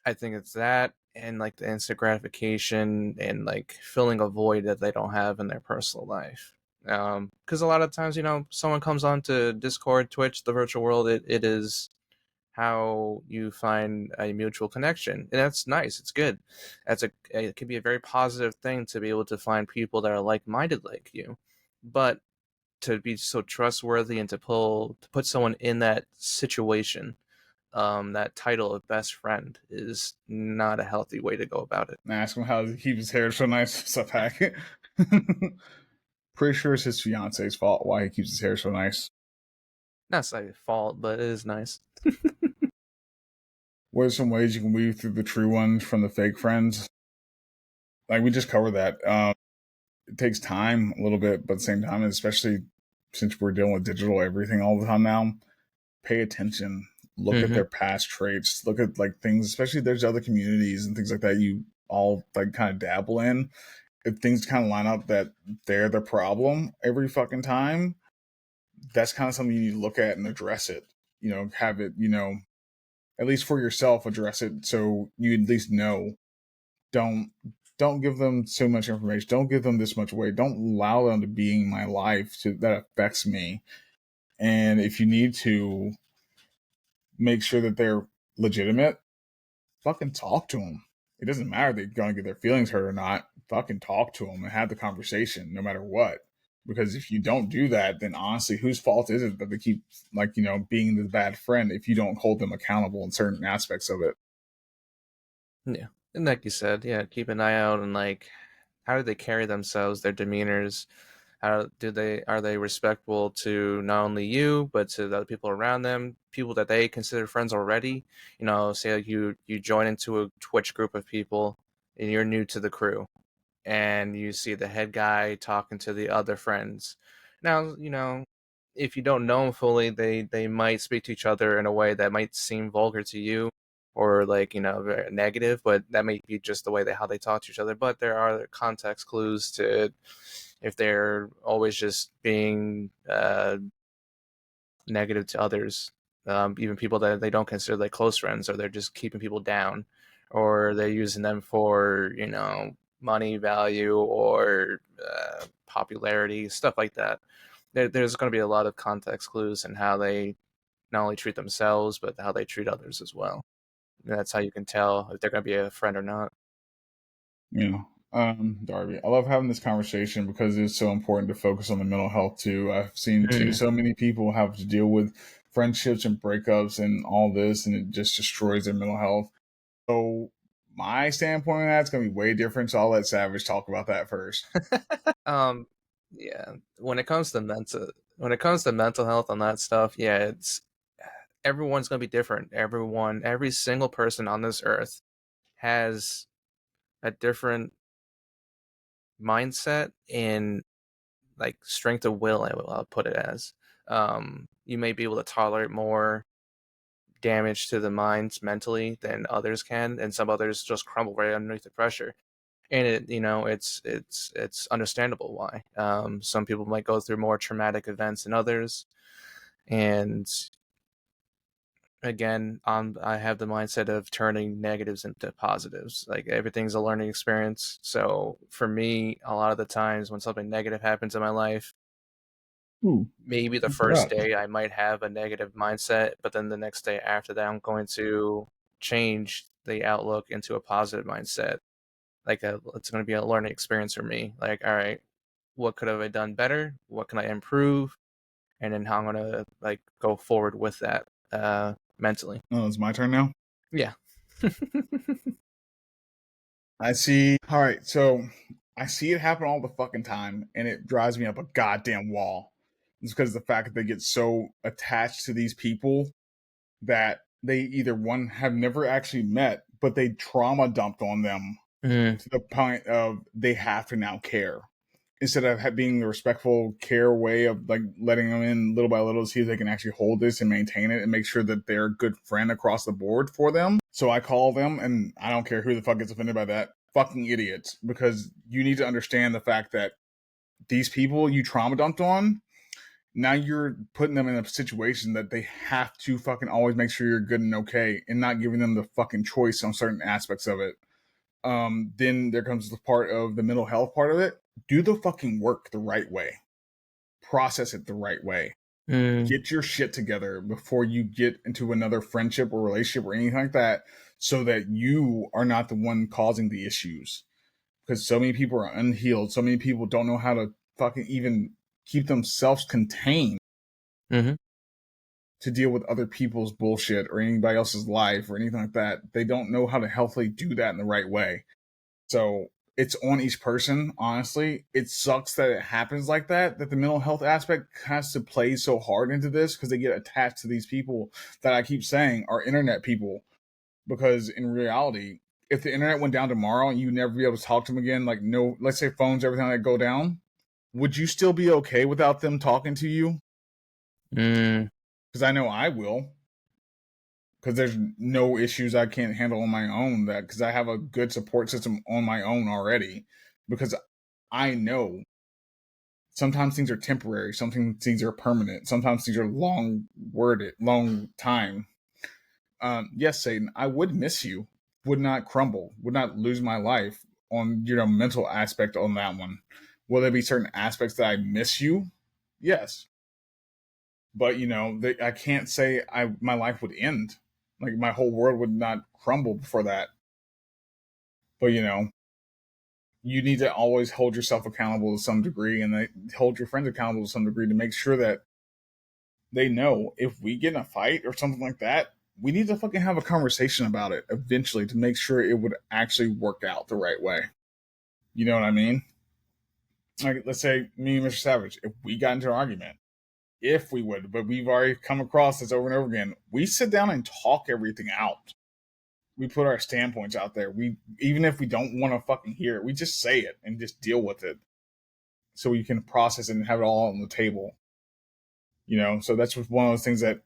I think it's that, and like the instant gratification and like filling a void that they don't have in their personal life. Because a lot of times, someone comes on to Discord, Twitch, the virtual world. It is how you find a mutual connection, and that's nice. It's good. It can be a very positive thing to be able to find people that are like-minded like you, but to be so trustworthy and to put someone in that situation, that title of best friend is not a healthy way to go about it. And ask him how he keeps his hair so nice. What's up, Hack? Pretty sure it's his fiance's fault why he keeps his hair so nice. Not say fault, but it is nice. What are some ways you can weave through the true ones from the fake friends? Like we just covered that. It takes time a little bit, but at the same time, especially since we're dealing with digital everything all the time now, pay attention. Look at Mm-hmm. their past traits. Look at like things, especially there's other communities and things like that you all like kind of dabble in. If things kind of line up that they're the problem every fucking time, that's kind of something you need to look at and address it. Have it, at least for yourself, address it so you at least know. Don't. Don't give them so much information. Don't give them this much weight. Don't allow them to be in my life that affects me. And if you need to make sure that they're legitimate, fucking talk to them. It doesn't matter if they're going to get their feelings hurt or not. Fucking talk to them and have the conversation no matter what. Because if you don't do that, then honestly, whose fault is it that they keep, like, being the bad friend if you don't hold them accountable in certain aspects of it? Yeah. And like you said, yeah, keep an eye out on like how do they carry themselves, their demeanors, how do they are they respectful to not only you but to the other people around them, people that they consider friends already. Say like you join into a Twitch group of people and you're new to the crew and you see the head guy talking to the other friends. Now, if you don't know them fully, they might speak to each other in a way that might seem vulgar to you or like, very negative, but that may be just the way how they talk to each other. But there are context clues to if they're always just being negative to others, even people that they don't consider like close friends, or they're just keeping people down, or they're using them for money value or popularity, stuff like that. There's going to be a lot of context clues in how they not only treat themselves but how they treat others as well. And that's how you can tell if they're going to be a friend or not. Darby, I love having this conversation because it's so important to focus on the mental health too. I've seen too Mm. so many people have to deal with friendships and breakups and all this, and it just destroys their mental health. So my standpoint on that's gonna be way different. So I'll let Savage talk about that first. um, yeah. When it comes to mental health and that stuff, yeah, it's everyone's gonna be different. Every single person on this earth has a different mindset and like strength of will. I'll put it as. You may be able to tolerate more damage to the minds mentally than others can, and some others just crumble right underneath the pressure. And it's understandable why. Some people might go through more traumatic events than others, and again, I have the mindset of turning negatives into positives. Like everything's a learning experience. So for me, a lot of the times when something negative happens in my life, Ooh, maybe the what's that? first day I might have a negative mindset, but then the next day after that, I'm going to change the outlook into a positive mindset. It's going to be a learning experience for me. Like, all right, what could have I done better? What can I improve? And then how I'm going to like go forward with that mentally. Oh, it's my turn now. Yeah. I see. All right, so I see it happen all the fucking time, and it drives me up a goddamn wall. It's because of the fact that they get so attached to these people that they either one have never actually met, but they trauma dumped on them Mm, to the point of they have to now care instead of being the respectful care way of like letting them in little by little to see if they can actually hold this and maintain it and make sure that they're a good friend across the board for them. So I call them, and I don't care who the fuck gets offended by that, fucking idiots, because you need to understand the fact that these people you trauma dumped on, now you're putting them in a situation that they have to fucking always make sure you're good and okay and not giving them the fucking choice on certain aspects of it. Then there comes the part of the mental health part of it. Do the fucking work the right way. Process it the right way. mm, Get your shit together before you get into another friendship or relationship or anything like that so that you are not the one causing the issues. Because so many people are unhealed. So many people don't know how to fucking even keep themselves contained mm-hmm, to deal with other people's bullshit or anybody else's life or anything like that. They don't know how to healthily do that in the right way. So it's on each person, honestly. It sucks that it happens like that, that the mental health aspect has to play so hard into this because they get attached to these people that I keep saying are internet people. Because in reality, if the internet went down tomorrow and you never be able to talk to them again, like no, let's say phones, everything that go down, would you still be okay without them talking to you? mm, Because I know I will. Because there's no issues I can't handle on my own. That because I have a good support system on my own already. Because I know sometimes things are temporary, sometimes things are permanent, sometimes things are long time. Yes, Satan, I would miss you, would not crumble, would not lose my life. on mental aspect on that one. Will there be certain aspects that I miss you? Yes, but I can't say I my life would end. Like my whole world would not crumble before that. But you need to always hold yourself accountable to some degree, and hold your friends accountable to some degree to make sure that they know if we get in a fight or something like that, we need to fucking have a conversation about it eventually to make sure it would actually work out the right way. You know what I mean? Like, let's say me and Mr. Savage, if we got into an argument, if we would, but we've already come across this over and over again, we sit down and talk everything out. We put our standpoints out there. We, even if we don't want to fucking hear it, we just say it and just deal with it so we can process it and have it all on the table. So that's just one of those things that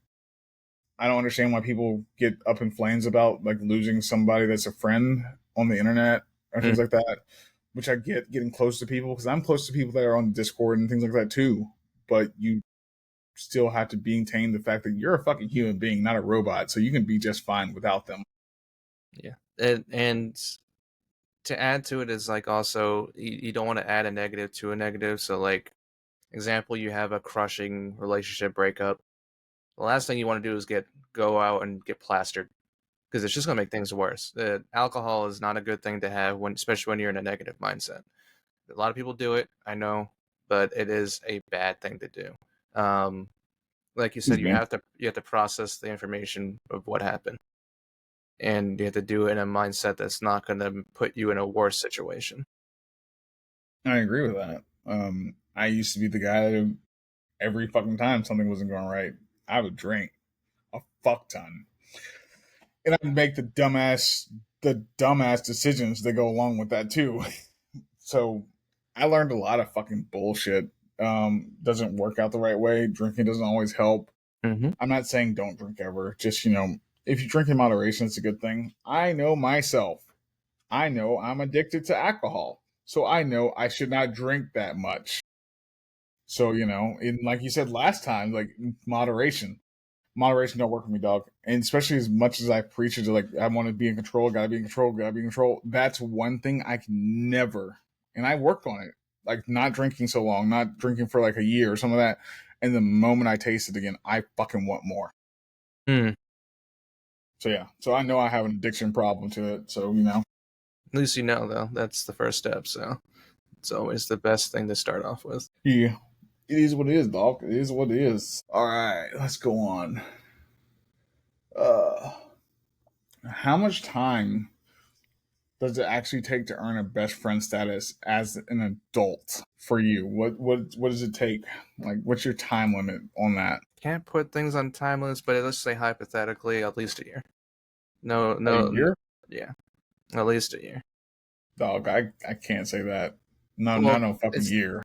I don't understand why people get up in flames about, like losing somebody that's a friend on the internet or things like that. Which I get, getting close to people, because I'm close to people that are on Discord and things like that too. But you still have to maintain the fact that you're a fucking human being, not a robot. So you can be just fine without them. Yeah, and to add to it is like also you don't want to add a negative to a negative. So like example, you have a crushing relationship breakup. The last thing you want to do is go out and get plastered, because it's just gonna make things worse. Alcohol is not a good thing to have when, especially when you're in a negative mindset. A lot of people do it, I know, but it is a bad thing to do. Um, like you said, Excuse me. you have to process the information of what happened, and you have to do it in a mindset that's not going to put you in a worse situation. I agree with that. I used to be the guy that every fucking time something wasn't going right, I would drink a fuck ton, and I'd make the dumbass decisions that go along with that too. So I learned a lot of fucking bullshit. Doesn't work out the right way. Drinking doesn't always help. Mm-hmm. I'm not saying don't drink ever. Just, if you drink in moderation, it's a good thing. I know myself. I know I'm addicted to alcohol. So I know I should not drink that much. So, in, like you said last time, like moderation. Moderation don't work for me, dog. And especially as much as I preach it to, like, I want to be in control, gotta be in control, gotta be in control. That's one thing I can never, and I worked on it. Like not drinking so long, not drinking for like a year or some of that. And the moment I taste it again, I fucking want more. Mm. So yeah, so I know I have an addiction problem to it. So At least you know, though. That's the first step. So it's always the best thing to start off with. yeah, it is what it is, dog. It is what it is. All right, let's go on. Uh, how much time does it actually take to earn a best friend status as an adult for you? What does it take? Like, what's your time limit on that? Can't put things on time limits, but let's say hypothetically, at least a year. No, A no, year? yeah, at least a year. Dog, I can't say that. No, not Well, no fucking it's year.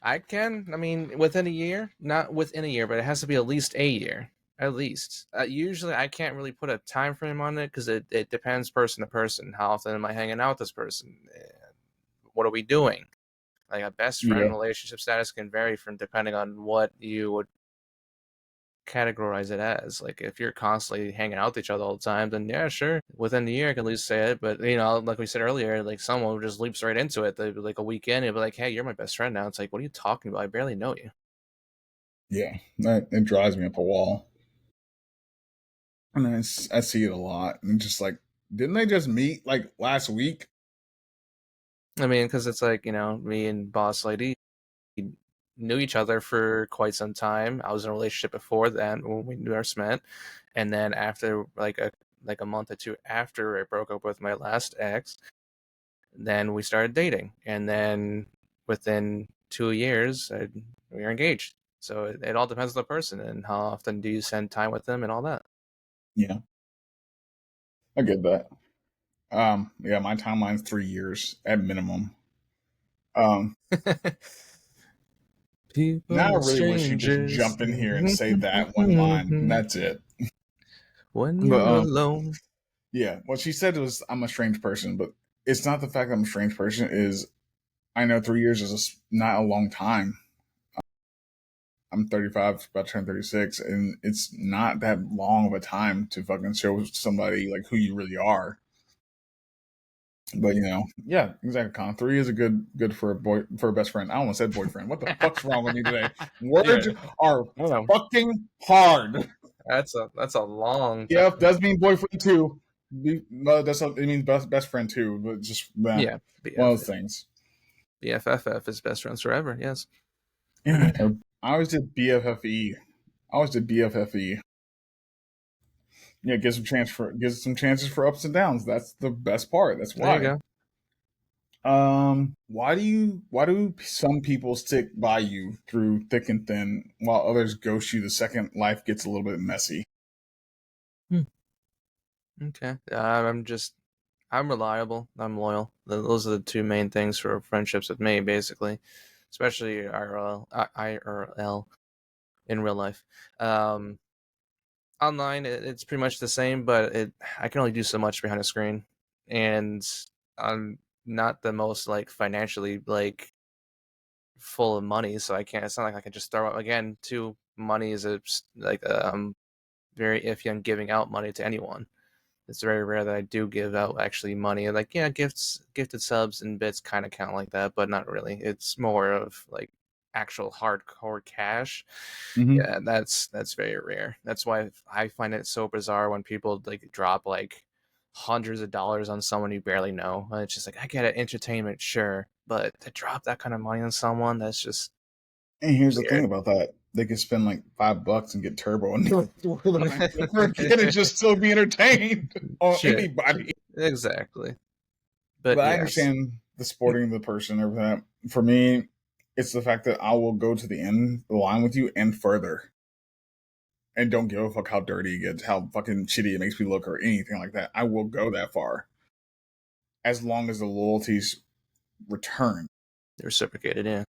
I can. I mean, within a year, not within a year, but it has to be at least a year. At least. Usually, I can't really put a time frame on it because it depends person to person. How often am I hanging out with this person? What are we doing? Like a best friend Yeah, relationship status can vary from depending on what you would categorize it as. Like if you're constantly hanging out with each other all the time, then yeah, sure. Within the year, I can at least say it. But like we said earlier, like someone just leaps right into it. They'd be like a weekend, they'd be like, "Hey, you're my best friend now." It's like, what are you talking about? I barely know you. yeah, that it drives me up a wall, and I see it a lot, and just like, didn't they just meet like last week? I mean, because it's like me and Boss Lady knew each other for quite some time. I was in a relationship before then when we first met, and then after like a month or two after I broke up with my last ex, then we started dating, and then within 2 years, we were engaged. So it all depends on the person and how often do you spend time with them and all that. Yeah, I get that. Yeah, my timeline's 3 years at minimum. Um, Now People I are really wish you just strangers jump in here and say that one line, and that's it. when But you're alone. yeah, what she said was, "I'm a strange person," but it's not the fact that I'm a strange person. Is I know 3 years is not a long time. I'm 35, about to turn 36, and it's not that long of a time to fucking show somebody like who you really are. But yeah, exactly. Con 3 is a good for a best friend. I almost said boyfriend. What the fuck's wrong with me today? Words Yeah, are I don't know. fucking hard. That's a long time. Yeah, does mean boyfriend too. No, it means best friend too. But just Yeah, one of BF, those things. BFFF is best friends forever. Yes. Yeah, I always did BFFE. I always did BFFE. Yeah, gives some chances for ups and downs. That's the best part. That's There you why. go. Why do some people stick by you through thick and thin while others ghost you the second life gets a little bit messy? Hmm. Okay. I'm reliable. I'm loyal. Those are the two main things for friendships with me, basically, especially IRL in real life. Um, Online, it's pretty much the same, but I can only do so much behind a screen, and I'm not the most like financially like full of money, so I can't. It's not like I can just throw out again. Too money is very iffy on giving out money to anyone. It's very rare that I do give out actually money. Like, yeah, gifted subs and bits kind of count like that, but not really. It's more of like actual hardcore cash. Mm-hmm. Yeah, that's very rare. That's why I find it so bizarre when people like drop like hundreds of dollars on someone you barely know. And it's just like, I get it, entertainment, sure, but to drop that kind of money on someone, that's just And here's the thing weird. about that: they could spend like $5 and get turbo and never have to worry about anything ever again, and just still be entertained on Shit, anybody. exactly. But But I yes, understand the sporting the person, everything. For me, it's the fact that I will go to the end of the line with you and further, and don't give a fuck how dirty it gets, how fucking shitty it makes me look, or anything like that. I will go that far as long as the loyalty's returned. reciprocated, yeah.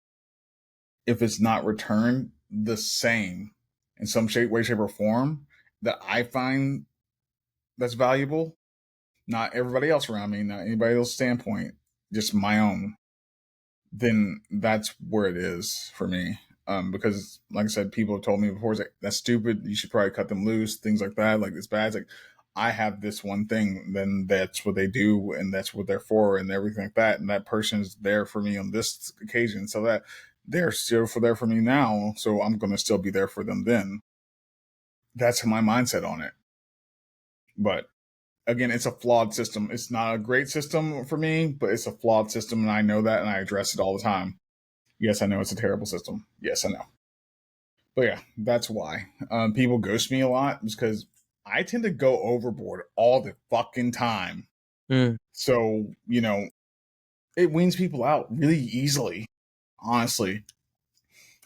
If it's not returned the same in some shape, way, shape, or form that I find that's valuable, not everybody else around me, not anybody else's standpoint, just my own, then that's where it is for me. Because, like I said, people have told me before, it's like, that's stupid. You should probably cut them loose, things like that. Like, it's bad. It's like, I have this one thing, then that's what they do, and that's what they're for, and everything like that. And that person's there for me on this occasion, so that they're still there for me now. So I'm going to still be there for them then. That's my mindset on it. But again, it's a flawed system. It's not a great system for me, but it's a flawed system, and I know that, and I address it all the time. Yes, I know it's a terrible system. Yes, I know. But yeah, that's why people ghost me a lot because I tend to go overboard all the fucking time. Mm. So, it weans people out really easily, honestly.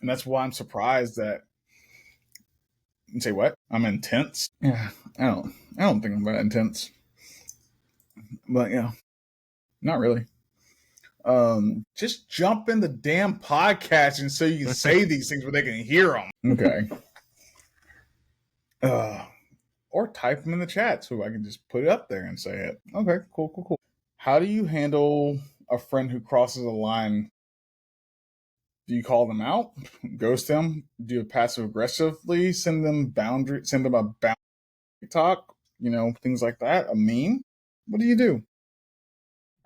And that's why I'm surprised that you say what? I'm intense. Yeah, I don't think I'm that intense. But yeah, not really. Just jump in the damn podcast and so you can say these things where they can hear them. Okay. Uh, or type them in the chat so I can just put it up there and say it. Okay, cool, cool, cool. How do you handle a friend who crosses a line? Do you call them out, ghost them? Do you passive aggressively send them a boundary talk? Things like that. A meme. What do you do?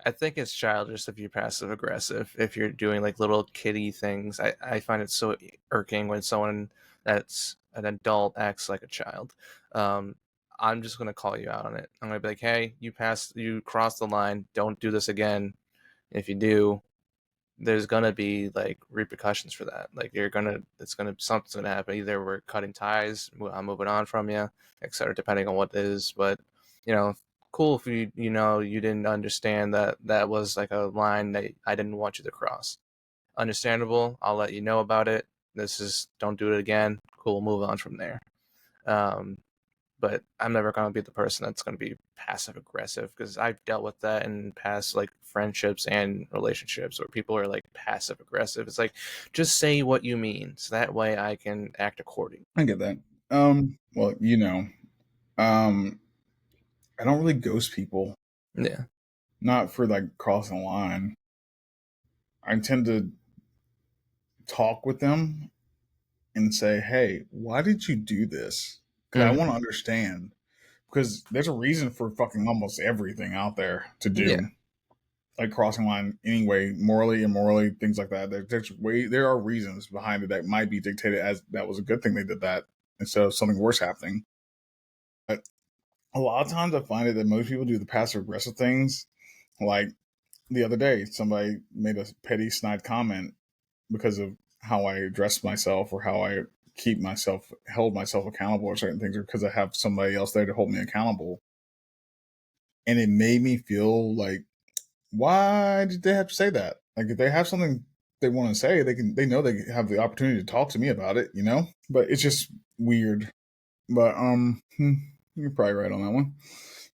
I think it's childish if you're passive aggressive. If you're doing like little kitty things, I find it so irking when someone that's an adult acts like a child. Um, I'm just gonna call you out on it. I'm gonna be like, hey, you crossed the line. Don't do this again. If you do, there's gonna be like repercussions for that. Like something's gonna happen. Either we're cutting ties, I'm moving on from you, etc. Depending on what it is, but you know, cool if you didn't understand that was like a line that I didn't want you to cross. Understandable. I'll let you know about it. Don't do it again. Cool, move on from there. Um, but I'm never going to be the person that's going to be passive aggressive because I've dealt with that in past like friendships and relationships where people are like passive aggressive. It's like just say what you mean so that way I can act according. I get that. Well, um, I don't really ghost people. Yeah. Not for like crossing the line. I tend to talk with them and say, "Hey, why did you do this?" Because I want to Mm. understand. Because there's a reason for fucking almost everything out there to Yeah. do. like crossing line anyway, morally, immorally, things like that. There are reasons behind it that might be dictated as that was a good thing they did that instead of something worse happening. But a lot of times I find it that most people do the passive aggressive things. Like the other day, somebody made a petty snide comment because of how I address myself or how I held myself accountable or certain things, or because I have somebody else there to hold me accountable. And it made me feel like, why did they have to say that? Like, if they have something they want to say, they know they have the opportunity to talk to me about it, you know? But it's just weird. But you're probably right on that one.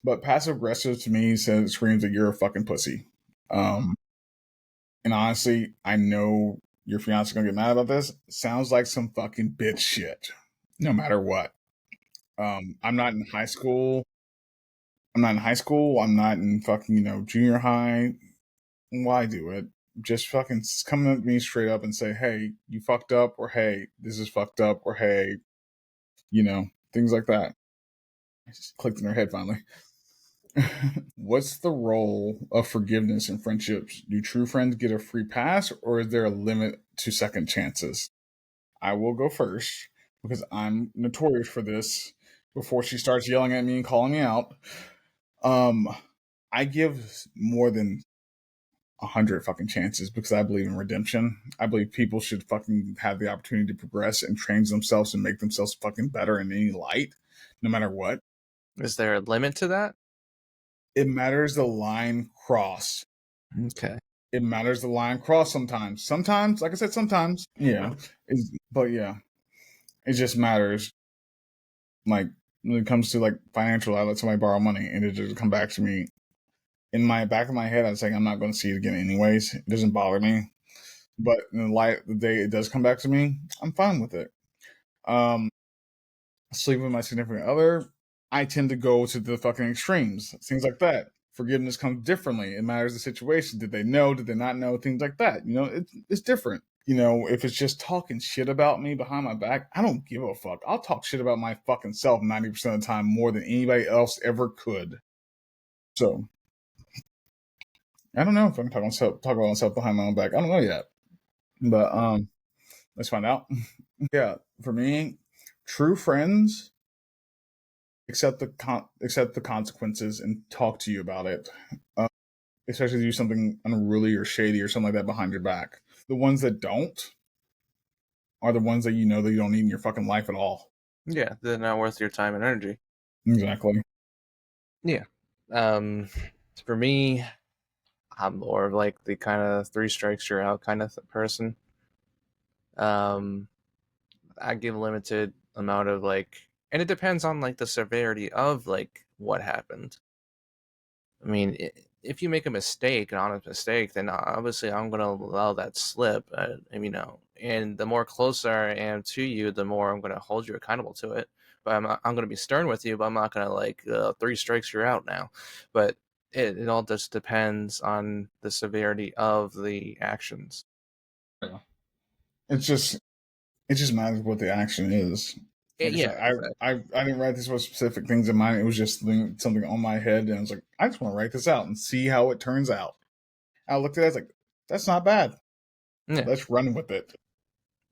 But passive aggressive to me says screams that you're a fucking pussy. Um, and honestly, I know your fiance gonna get mad about this. Sounds like some fucking bitch shit. No matter what. I'm not in high school. I'm not in high school. I'm not in fucking, junior high. Why do it? Just fucking come at me straight up and say, hey, you fucked up, or hey, this is fucked up, or hey, things like that. I just clicked in her head finally. What's the role of forgiveness in friendships? Do true friends get a free pass, or is there a limit to second chances? I will go first because I'm notorious for this. Before she starts yelling at me and calling me out, um, I give more than 100 fucking chances because I believe in redemption. I believe people should fucking have the opportunity to progress and change themselves and make themselves fucking better in any light, no matter what. Is there a limit to that? It matters the line cross. Okay. It matters the line cross sometimes. Sometimes, like I said, sometimes. Yeah. But yeah, it just matters. Like when it comes to like financial, I let somebody borrow money and it just come back to me. In my back of my head, I was like, I'm not going to see it again anyways. It doesn't bother me. But in the light, the day it does come back to me, I'm fine with it. Um, Sleeping with my significant other, I tend to go to the fucking extremes, things like that. Forgiveness comes differently. It matters the situation. Did they know? Did they not know? Things like that. It's different. If it's just talking shit about me behind my back, I don't give a fuck. I'll talk shit about my fucking self 90% of the time more than anybody else ever could. So I don't know if I can talk about myself behind my own back. I don't know yet. But let's find out. Yeah, for me, true friends accept the consequences and talk to you about it. Uh, Especially if you do something unruly or shady or something like that behind your back. The ones that don't are the ones that you know that you don't need in your fucking life at all. Yeah, they're not worth your time and energy. Exactly. Yeah. Um, for me, I'm more of like the kind of three strikes you're out kind of person. Um, I give a limited amount of like, and it depends on like the severity of like what happened. I mean, if you make a mistake, an honest mistake, then obviously I'm going to allow that slip. And the more closer I am to you, the more I'm going to hold you accountable to it. But I'm going to be stern with you, but I'm not going to like three strikes, you're out now. But it all just depends on the severity of the actions. Yeah. It's just it just matters what the action is. Like I Yeah, said, exactly. I didn't write this with specific things in mind. It was just something on my head, and I was like, I just want to write this out and see how it turns out. I looked at it, I was like, that's not bad. Yeah. Let's run with it.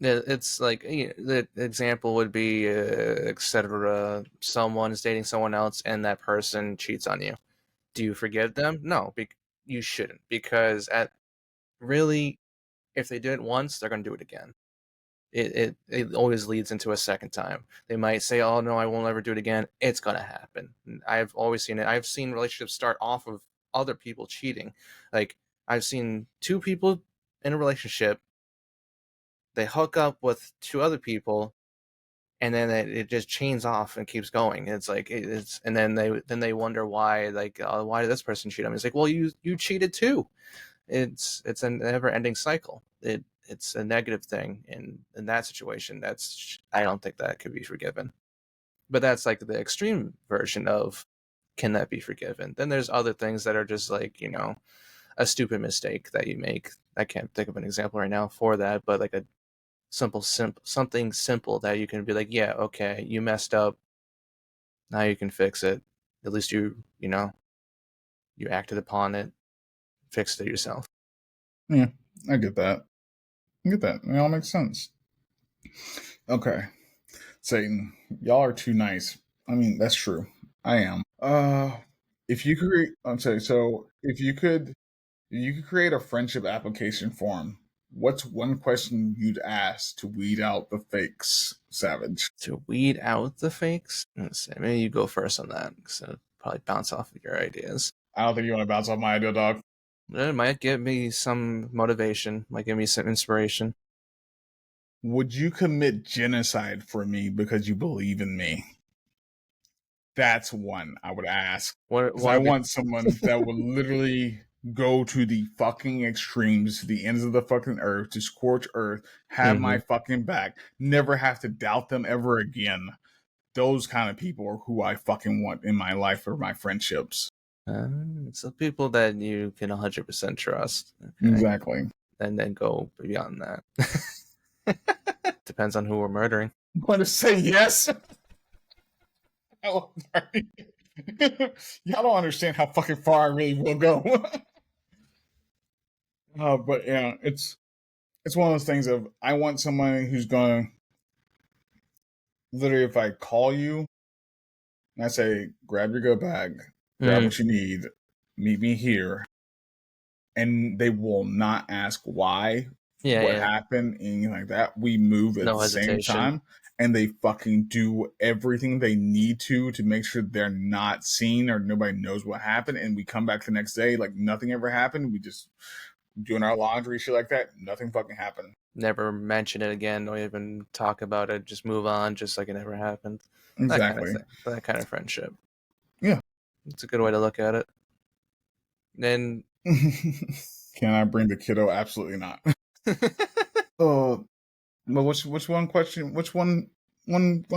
It's like the example would be, etc. Someone is dating someone else, and that person cheats on you. Do you forgive them? No, you shouldn't, because at really, if they did it once, they're going to do it again. It always leads into a second time. They might say, "Oh no, I won't ever do it again." It's going to happen. I've always seen it. I've seen relationships start off of other people cheating. Like I've seen two people in a relationship, they hook up with two other people, and then it just chains off and keeps going. It's like it's and then they wonder why, like, why did this person cheat on me? It's like, well, you cheated too. It's a never ending cycle. It's a negative thing in that situation. I don't think that could be forgiven. But that's like the extreme version of, can that be forgiven? Then there's other things that are just like, a stupid mistake that you make. I can't think of an example right now for that, but like a something simple that you can be like, yeah, okay, you messed up, now you can fix it. At least you acted upon it. fix it yourself. Yeah, I get that. I get that. It all makes sense. Okay, Satan, y'all are too nice. I mean, that's true. I am. If you could, I'm sorry. So, if you could create a friendship application form, what's one question you'd ask to weed out the fakes, Savage? To weed out the fakes, let's see, maybe you go first on that because I'll probably bounce off of your ideas. I don't think you want to bounce off my idea, dog. It might give me some motivation, might give me some inspiration. Would you commit genocide for me because you believe in me? That's one I would ask. Because I What want someone that would literally go to the fucking extremes, to the ends of the fucking earth, to scorch earth, have my Mhm. fucking back, never have to doubt them ever again. Those kind of people are who I fucking want in my life for my friendships. So people that you can 100% trust, okay, Exactly. and then go beyond that. Depends on who we're murdering. I'm going to say yes. Oh, sorry. Y'all don't understand how fucking far I really will go. But yeah, it's one of those things of I want somebody who's going literally if I call you and I say grab your go bag, grab Mm, what you need, meet me here, and they will not ask why, yeah, what yeah, happened, anything like that. We move at no the same hesitation. time, and they fucking do everything they need to make sure they're not seen or nobody knows what happened. And we come back the next day like nothing ever happened. We just doing our laundry, shit like that. Nothing fucking happened. Never mention it again, don't even talk about it, just move on, just like it never happened. That kind of Exactly. thing, that kind of friendship. Yeah. It's a good way to look at it. Then, Can I bring the kiddo? Absolutely not. Uh, but which one question? Which one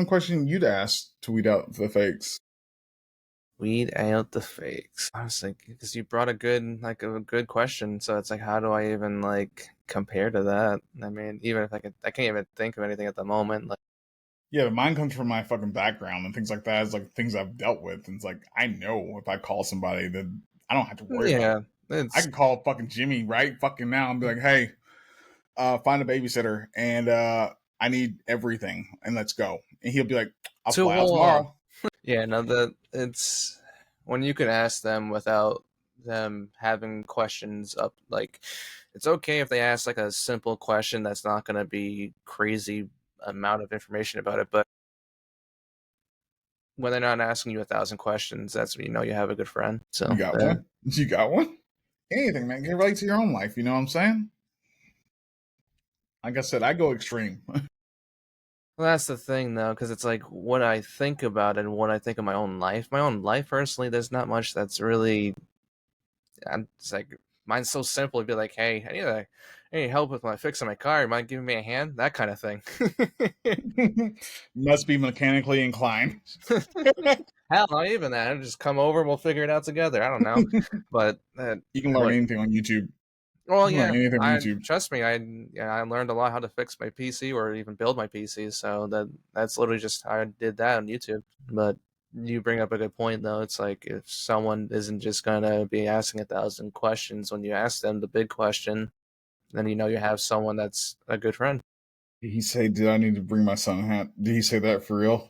question you'd ask to weed out the fakes? weed out the fakes. I was like, because you brought a good question. So it's like, how do I even like compare to that? I mean, even if I can't even think of anything at the moment. Like, Yeah, mine comes from my fucking background and things like that. It's like things I've dealt with. And it's like I know if I call somebody that I don't have to worry about it. yeah, I it's can call fucking Jimmy right fucking now and be like, hey, find a babysitter and I need everything and let's go. And he'll be like, I'll to fly out war. tomorrow. Yeah, no, it's when you can ask them without them having questions up. Like, it's okay if they ask like a simple question that's not going to be crazy amount of information about it, but when they're not asking you 1,000 questions, that's when you know you have a good friend. You So, got one? You got one? Anything, man. Get right to your own life. You know what I'm saying? Like I said, I go extreme. well, that's the thing, though, because it's like what I think about it and what I think of my own life. My own life, personally, there's not much that's really. It's like mine's so simple. It'd be like, hey, I need help with my fixing my car. You mind giving me a hand? That kind of thing. Must be mechanically inclined. Hell, not even that. Just come over and we'll figure it out together. I don't know, but You can learn what anything on YouTube. well, You can learn yeah, anything on I YouTube. trust me. I learned a lot how to fix my PC or even build my PC. So that's literally just how I did that on YouTube. But you bring up a good point, though. It's like if someone isn't just gonna be asking 1,000 questions when you ask them the big question, then you know you have someone that's a good friend. Did he say, did I need to bring my son a hat? Did he say that for real?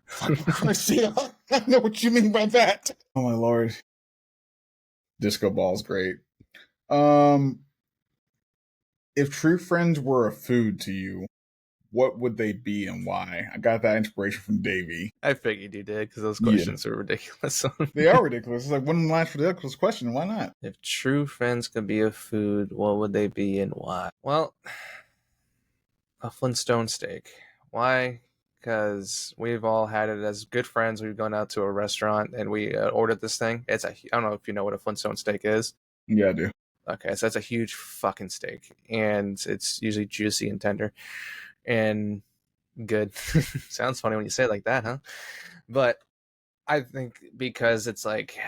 Fucking Christ, yeah. I know what you mean by that. Oh my lord. Disco ball's great. Um, if true friends were a food to you, what would they be and why? I got that inspiration from Davey. I figured you did because those Yeah. questions are ridiculous. They are ridiculous. It's like one last ridiculous question. Why not? If true friends could be a food, what would they be and why? Well, a Flintstone steak. Why? Because we've all had it as good friends. We've gone out to a restaurant and we ordered this thing. I don't know if you know what a Flintstone steak is. Yeah, I do. Okay, so that's a huge fucking steak, and it's usually juicy and tender and good. Sounds funny when you say it like that, huh? But I think because it's like,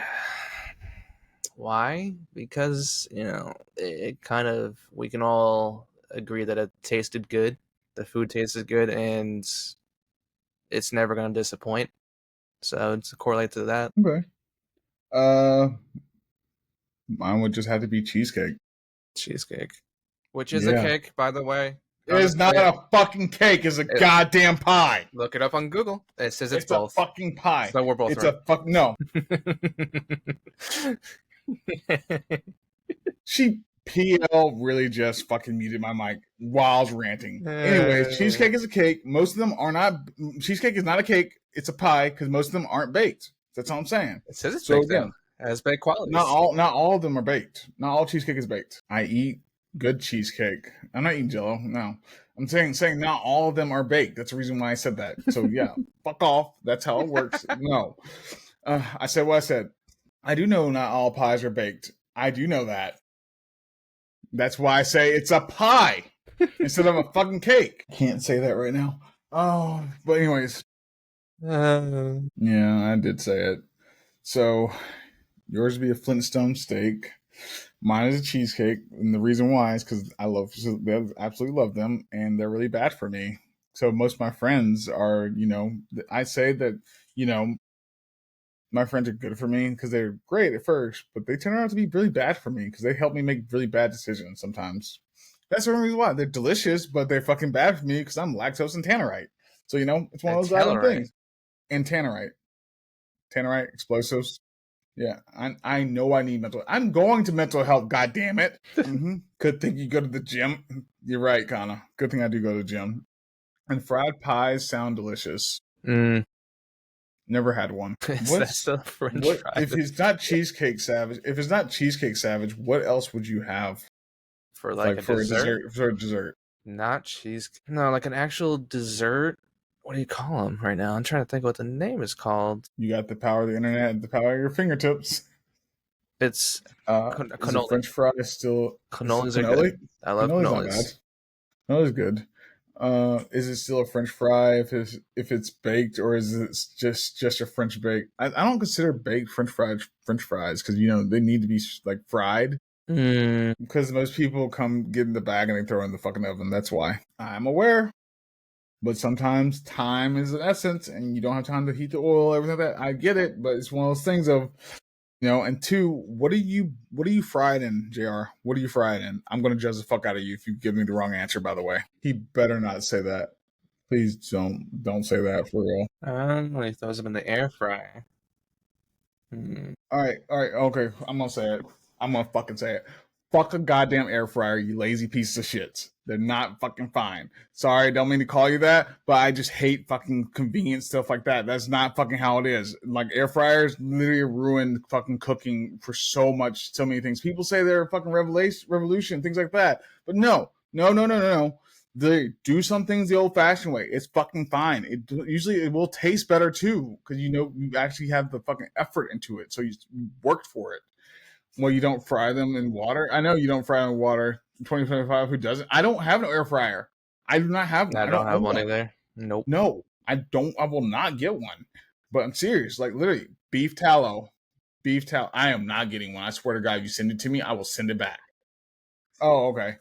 why? Because, it kind of, we can all agree that it tasted good. The food tasted good, and it's never going to disappoint. So it's correlate to that. Okay. Uh, mine would just have to be cheesecake. Cheesecake, which is a Yeah. cake, by the way. It is not Honestly, a fucking cake. It's a it, goddamn pie. look it up on Google. It says it's It's a both. fucking pie. So we're both It's right. a fuck no. She PL really just fucking muted my mic while I was ranting. Anyways, cheesecake is a cake. Most of them are not. Cheesecake is not a cake. It's a pie because most of them aren't baked. That's all I'm saying. It says it's So baked though. again, It has baked qualities. not all of them are baked. Not all cheesecake is baked. I eat good cheesecake. I'm not eating Jello. No, I'm saying not all of them are baked. That's the reason why I said that. So yeah, fuck off. That's how it works. No, I said what I said. I do know not all pies are baked. I do know that. That's why I say it's a pie instead of a fucking cake. Can't say that right now. Oh, but anyways, yeah, I did say it. So yours would be a Flintstone steak. Mine is a cheesecake, and the reason why is because I absolutely love them, and they're really bad for me. So most of my friends are, I say that, my friends are good for me because they're great at first, but they turn out to be really bad for me because they help me make really bad decisions sometimes. That's the reason why they're delicious, but they're fucking bad for me because I'm lactose and tannerite. So it's one of those goddamn things. And tannerite, explosives. Yeah, I know I need mental. I'm going to mental health. God damn it! Good thing you go to the gym. You're right, Kana. Good thing I do go to the gym. And fried pies sound delicious. Never had one. Is that still French fries? If it's not cheesecake savage? If it's not cheesecake savage, what else would you have for like a dessert? For a dessert, not cheese. No, like an actual dessert. What do you call them right now? I'm trying to think what the name is called. You got the power of the internet, the power of your fingertips. It's cannoli. French fry still. Cannolis are good. I love cannolis. Not bad. Cannolis good. Is it still a French fry if it's baked, or is it just a French bake? I don't consider baked French fries because they need to be like fried. Because most people come get in the bag and they throw it in the fucking oven. That's why. I'm aware. But sometimes time is an essence and you don't have time to heat the oil, everything like that. I get it, but it's one of those things of, and two, what are you fried in, JR? What are you fried in? I'm going to judge the fuck out of you if you give me the wrong answer, by the way. He better not say that. Please don't say that for real. He throws them in the air fryer. All right, okay. I'm going to say it. I'm going to fucking say it. Fuck a goddamn air fryer, you lazy pieces of shit. They're not fucking fine. Sorry, don't mean to call you that, but I just hate fucking convenient stuff like that. That's not fucking how it is. Like, air fryers literally ruin fucking cooking for so many things. People say they're a fucking revolution, things like that. But no. They do some things the old-fashioned way. It's fucking fine. Usually it will taste better too, because you actually have the fucking effort into it, so you worked for it. Well, you don't fry them in water. I know you don't fry them in water. 2025, who doesn't? I don't have an air fryer. I do not have one. I don't have one either. Nope. No, I don't. I will not get one. But I'm serious. Like, literally, beef tallow. I am not getting one. I swear to God, if you send it to me, I will send it back. Oh, okay.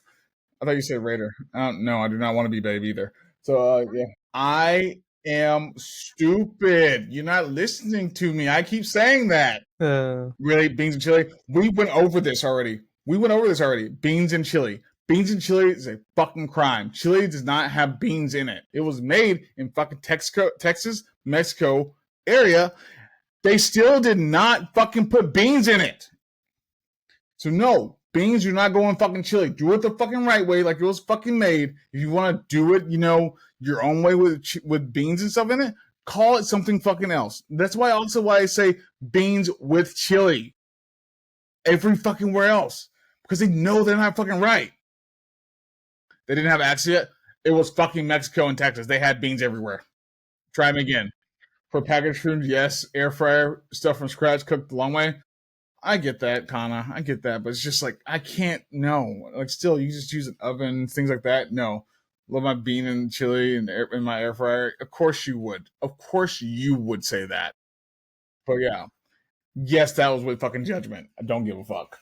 I thought you said Raider. No, I do not want to be babe either. So, yeah. I am stupid. You're not listening to me. I keep saying that. Really, beans and chili? We went over this already. Beans and chili. Beans and chili is a fucking crime. Chili does not have beans in it. It was made in fucking Texas, Mexico area. They still did not fucking put beans in it. So no, beans do not go in fucking chili. Do it the fucking right way, like it was fucking made. If you want to do it, your own way with beans and stuff in it, call it something fucking else. That's why I say beans with chili. Every fucking where else. Because they know they're not fucking right. They didn't have access yet. It was fucking Mexico and Texas. They had beans everywhere. Try them again. For packaged food, yes. Air fryer, stuff from scratch, cooked the long way. I get that, Kana. I get that. But it's just like, I can't, no. Like, still, you just use an oven, things like that. No. Love my bean and chili in my air fryer. Of course you would. Of course you would say that. But yeah. Yes, that was with fucking judgment. I don't give a fuck.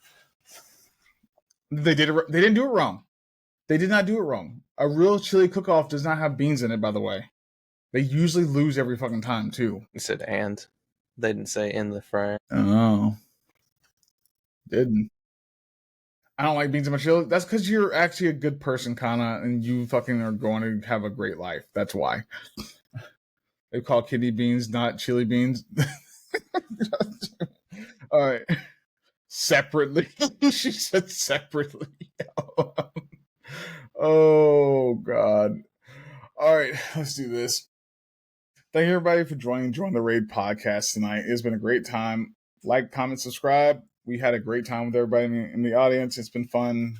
They didn't do it wrong. They did not do it wrong. A real chili cook-off does not have beans in it, by the way. They usually lose every fucking time, too. You said and. They didn't say in the fray. Oh, didn't. I don't like beans in my chili. That's because you're actually a good person, Kana, and you fucking are going to have a great life. That's why. They call kidney beans not chili beans. All right. Separately. She said separately. Oh, God. All right. Let's do this. Thank you, everybody, for joining the Raid podcast tonight. It's been a great time. Like, comment, subscribe. We had a great time with everybody in the audience. It's been fun.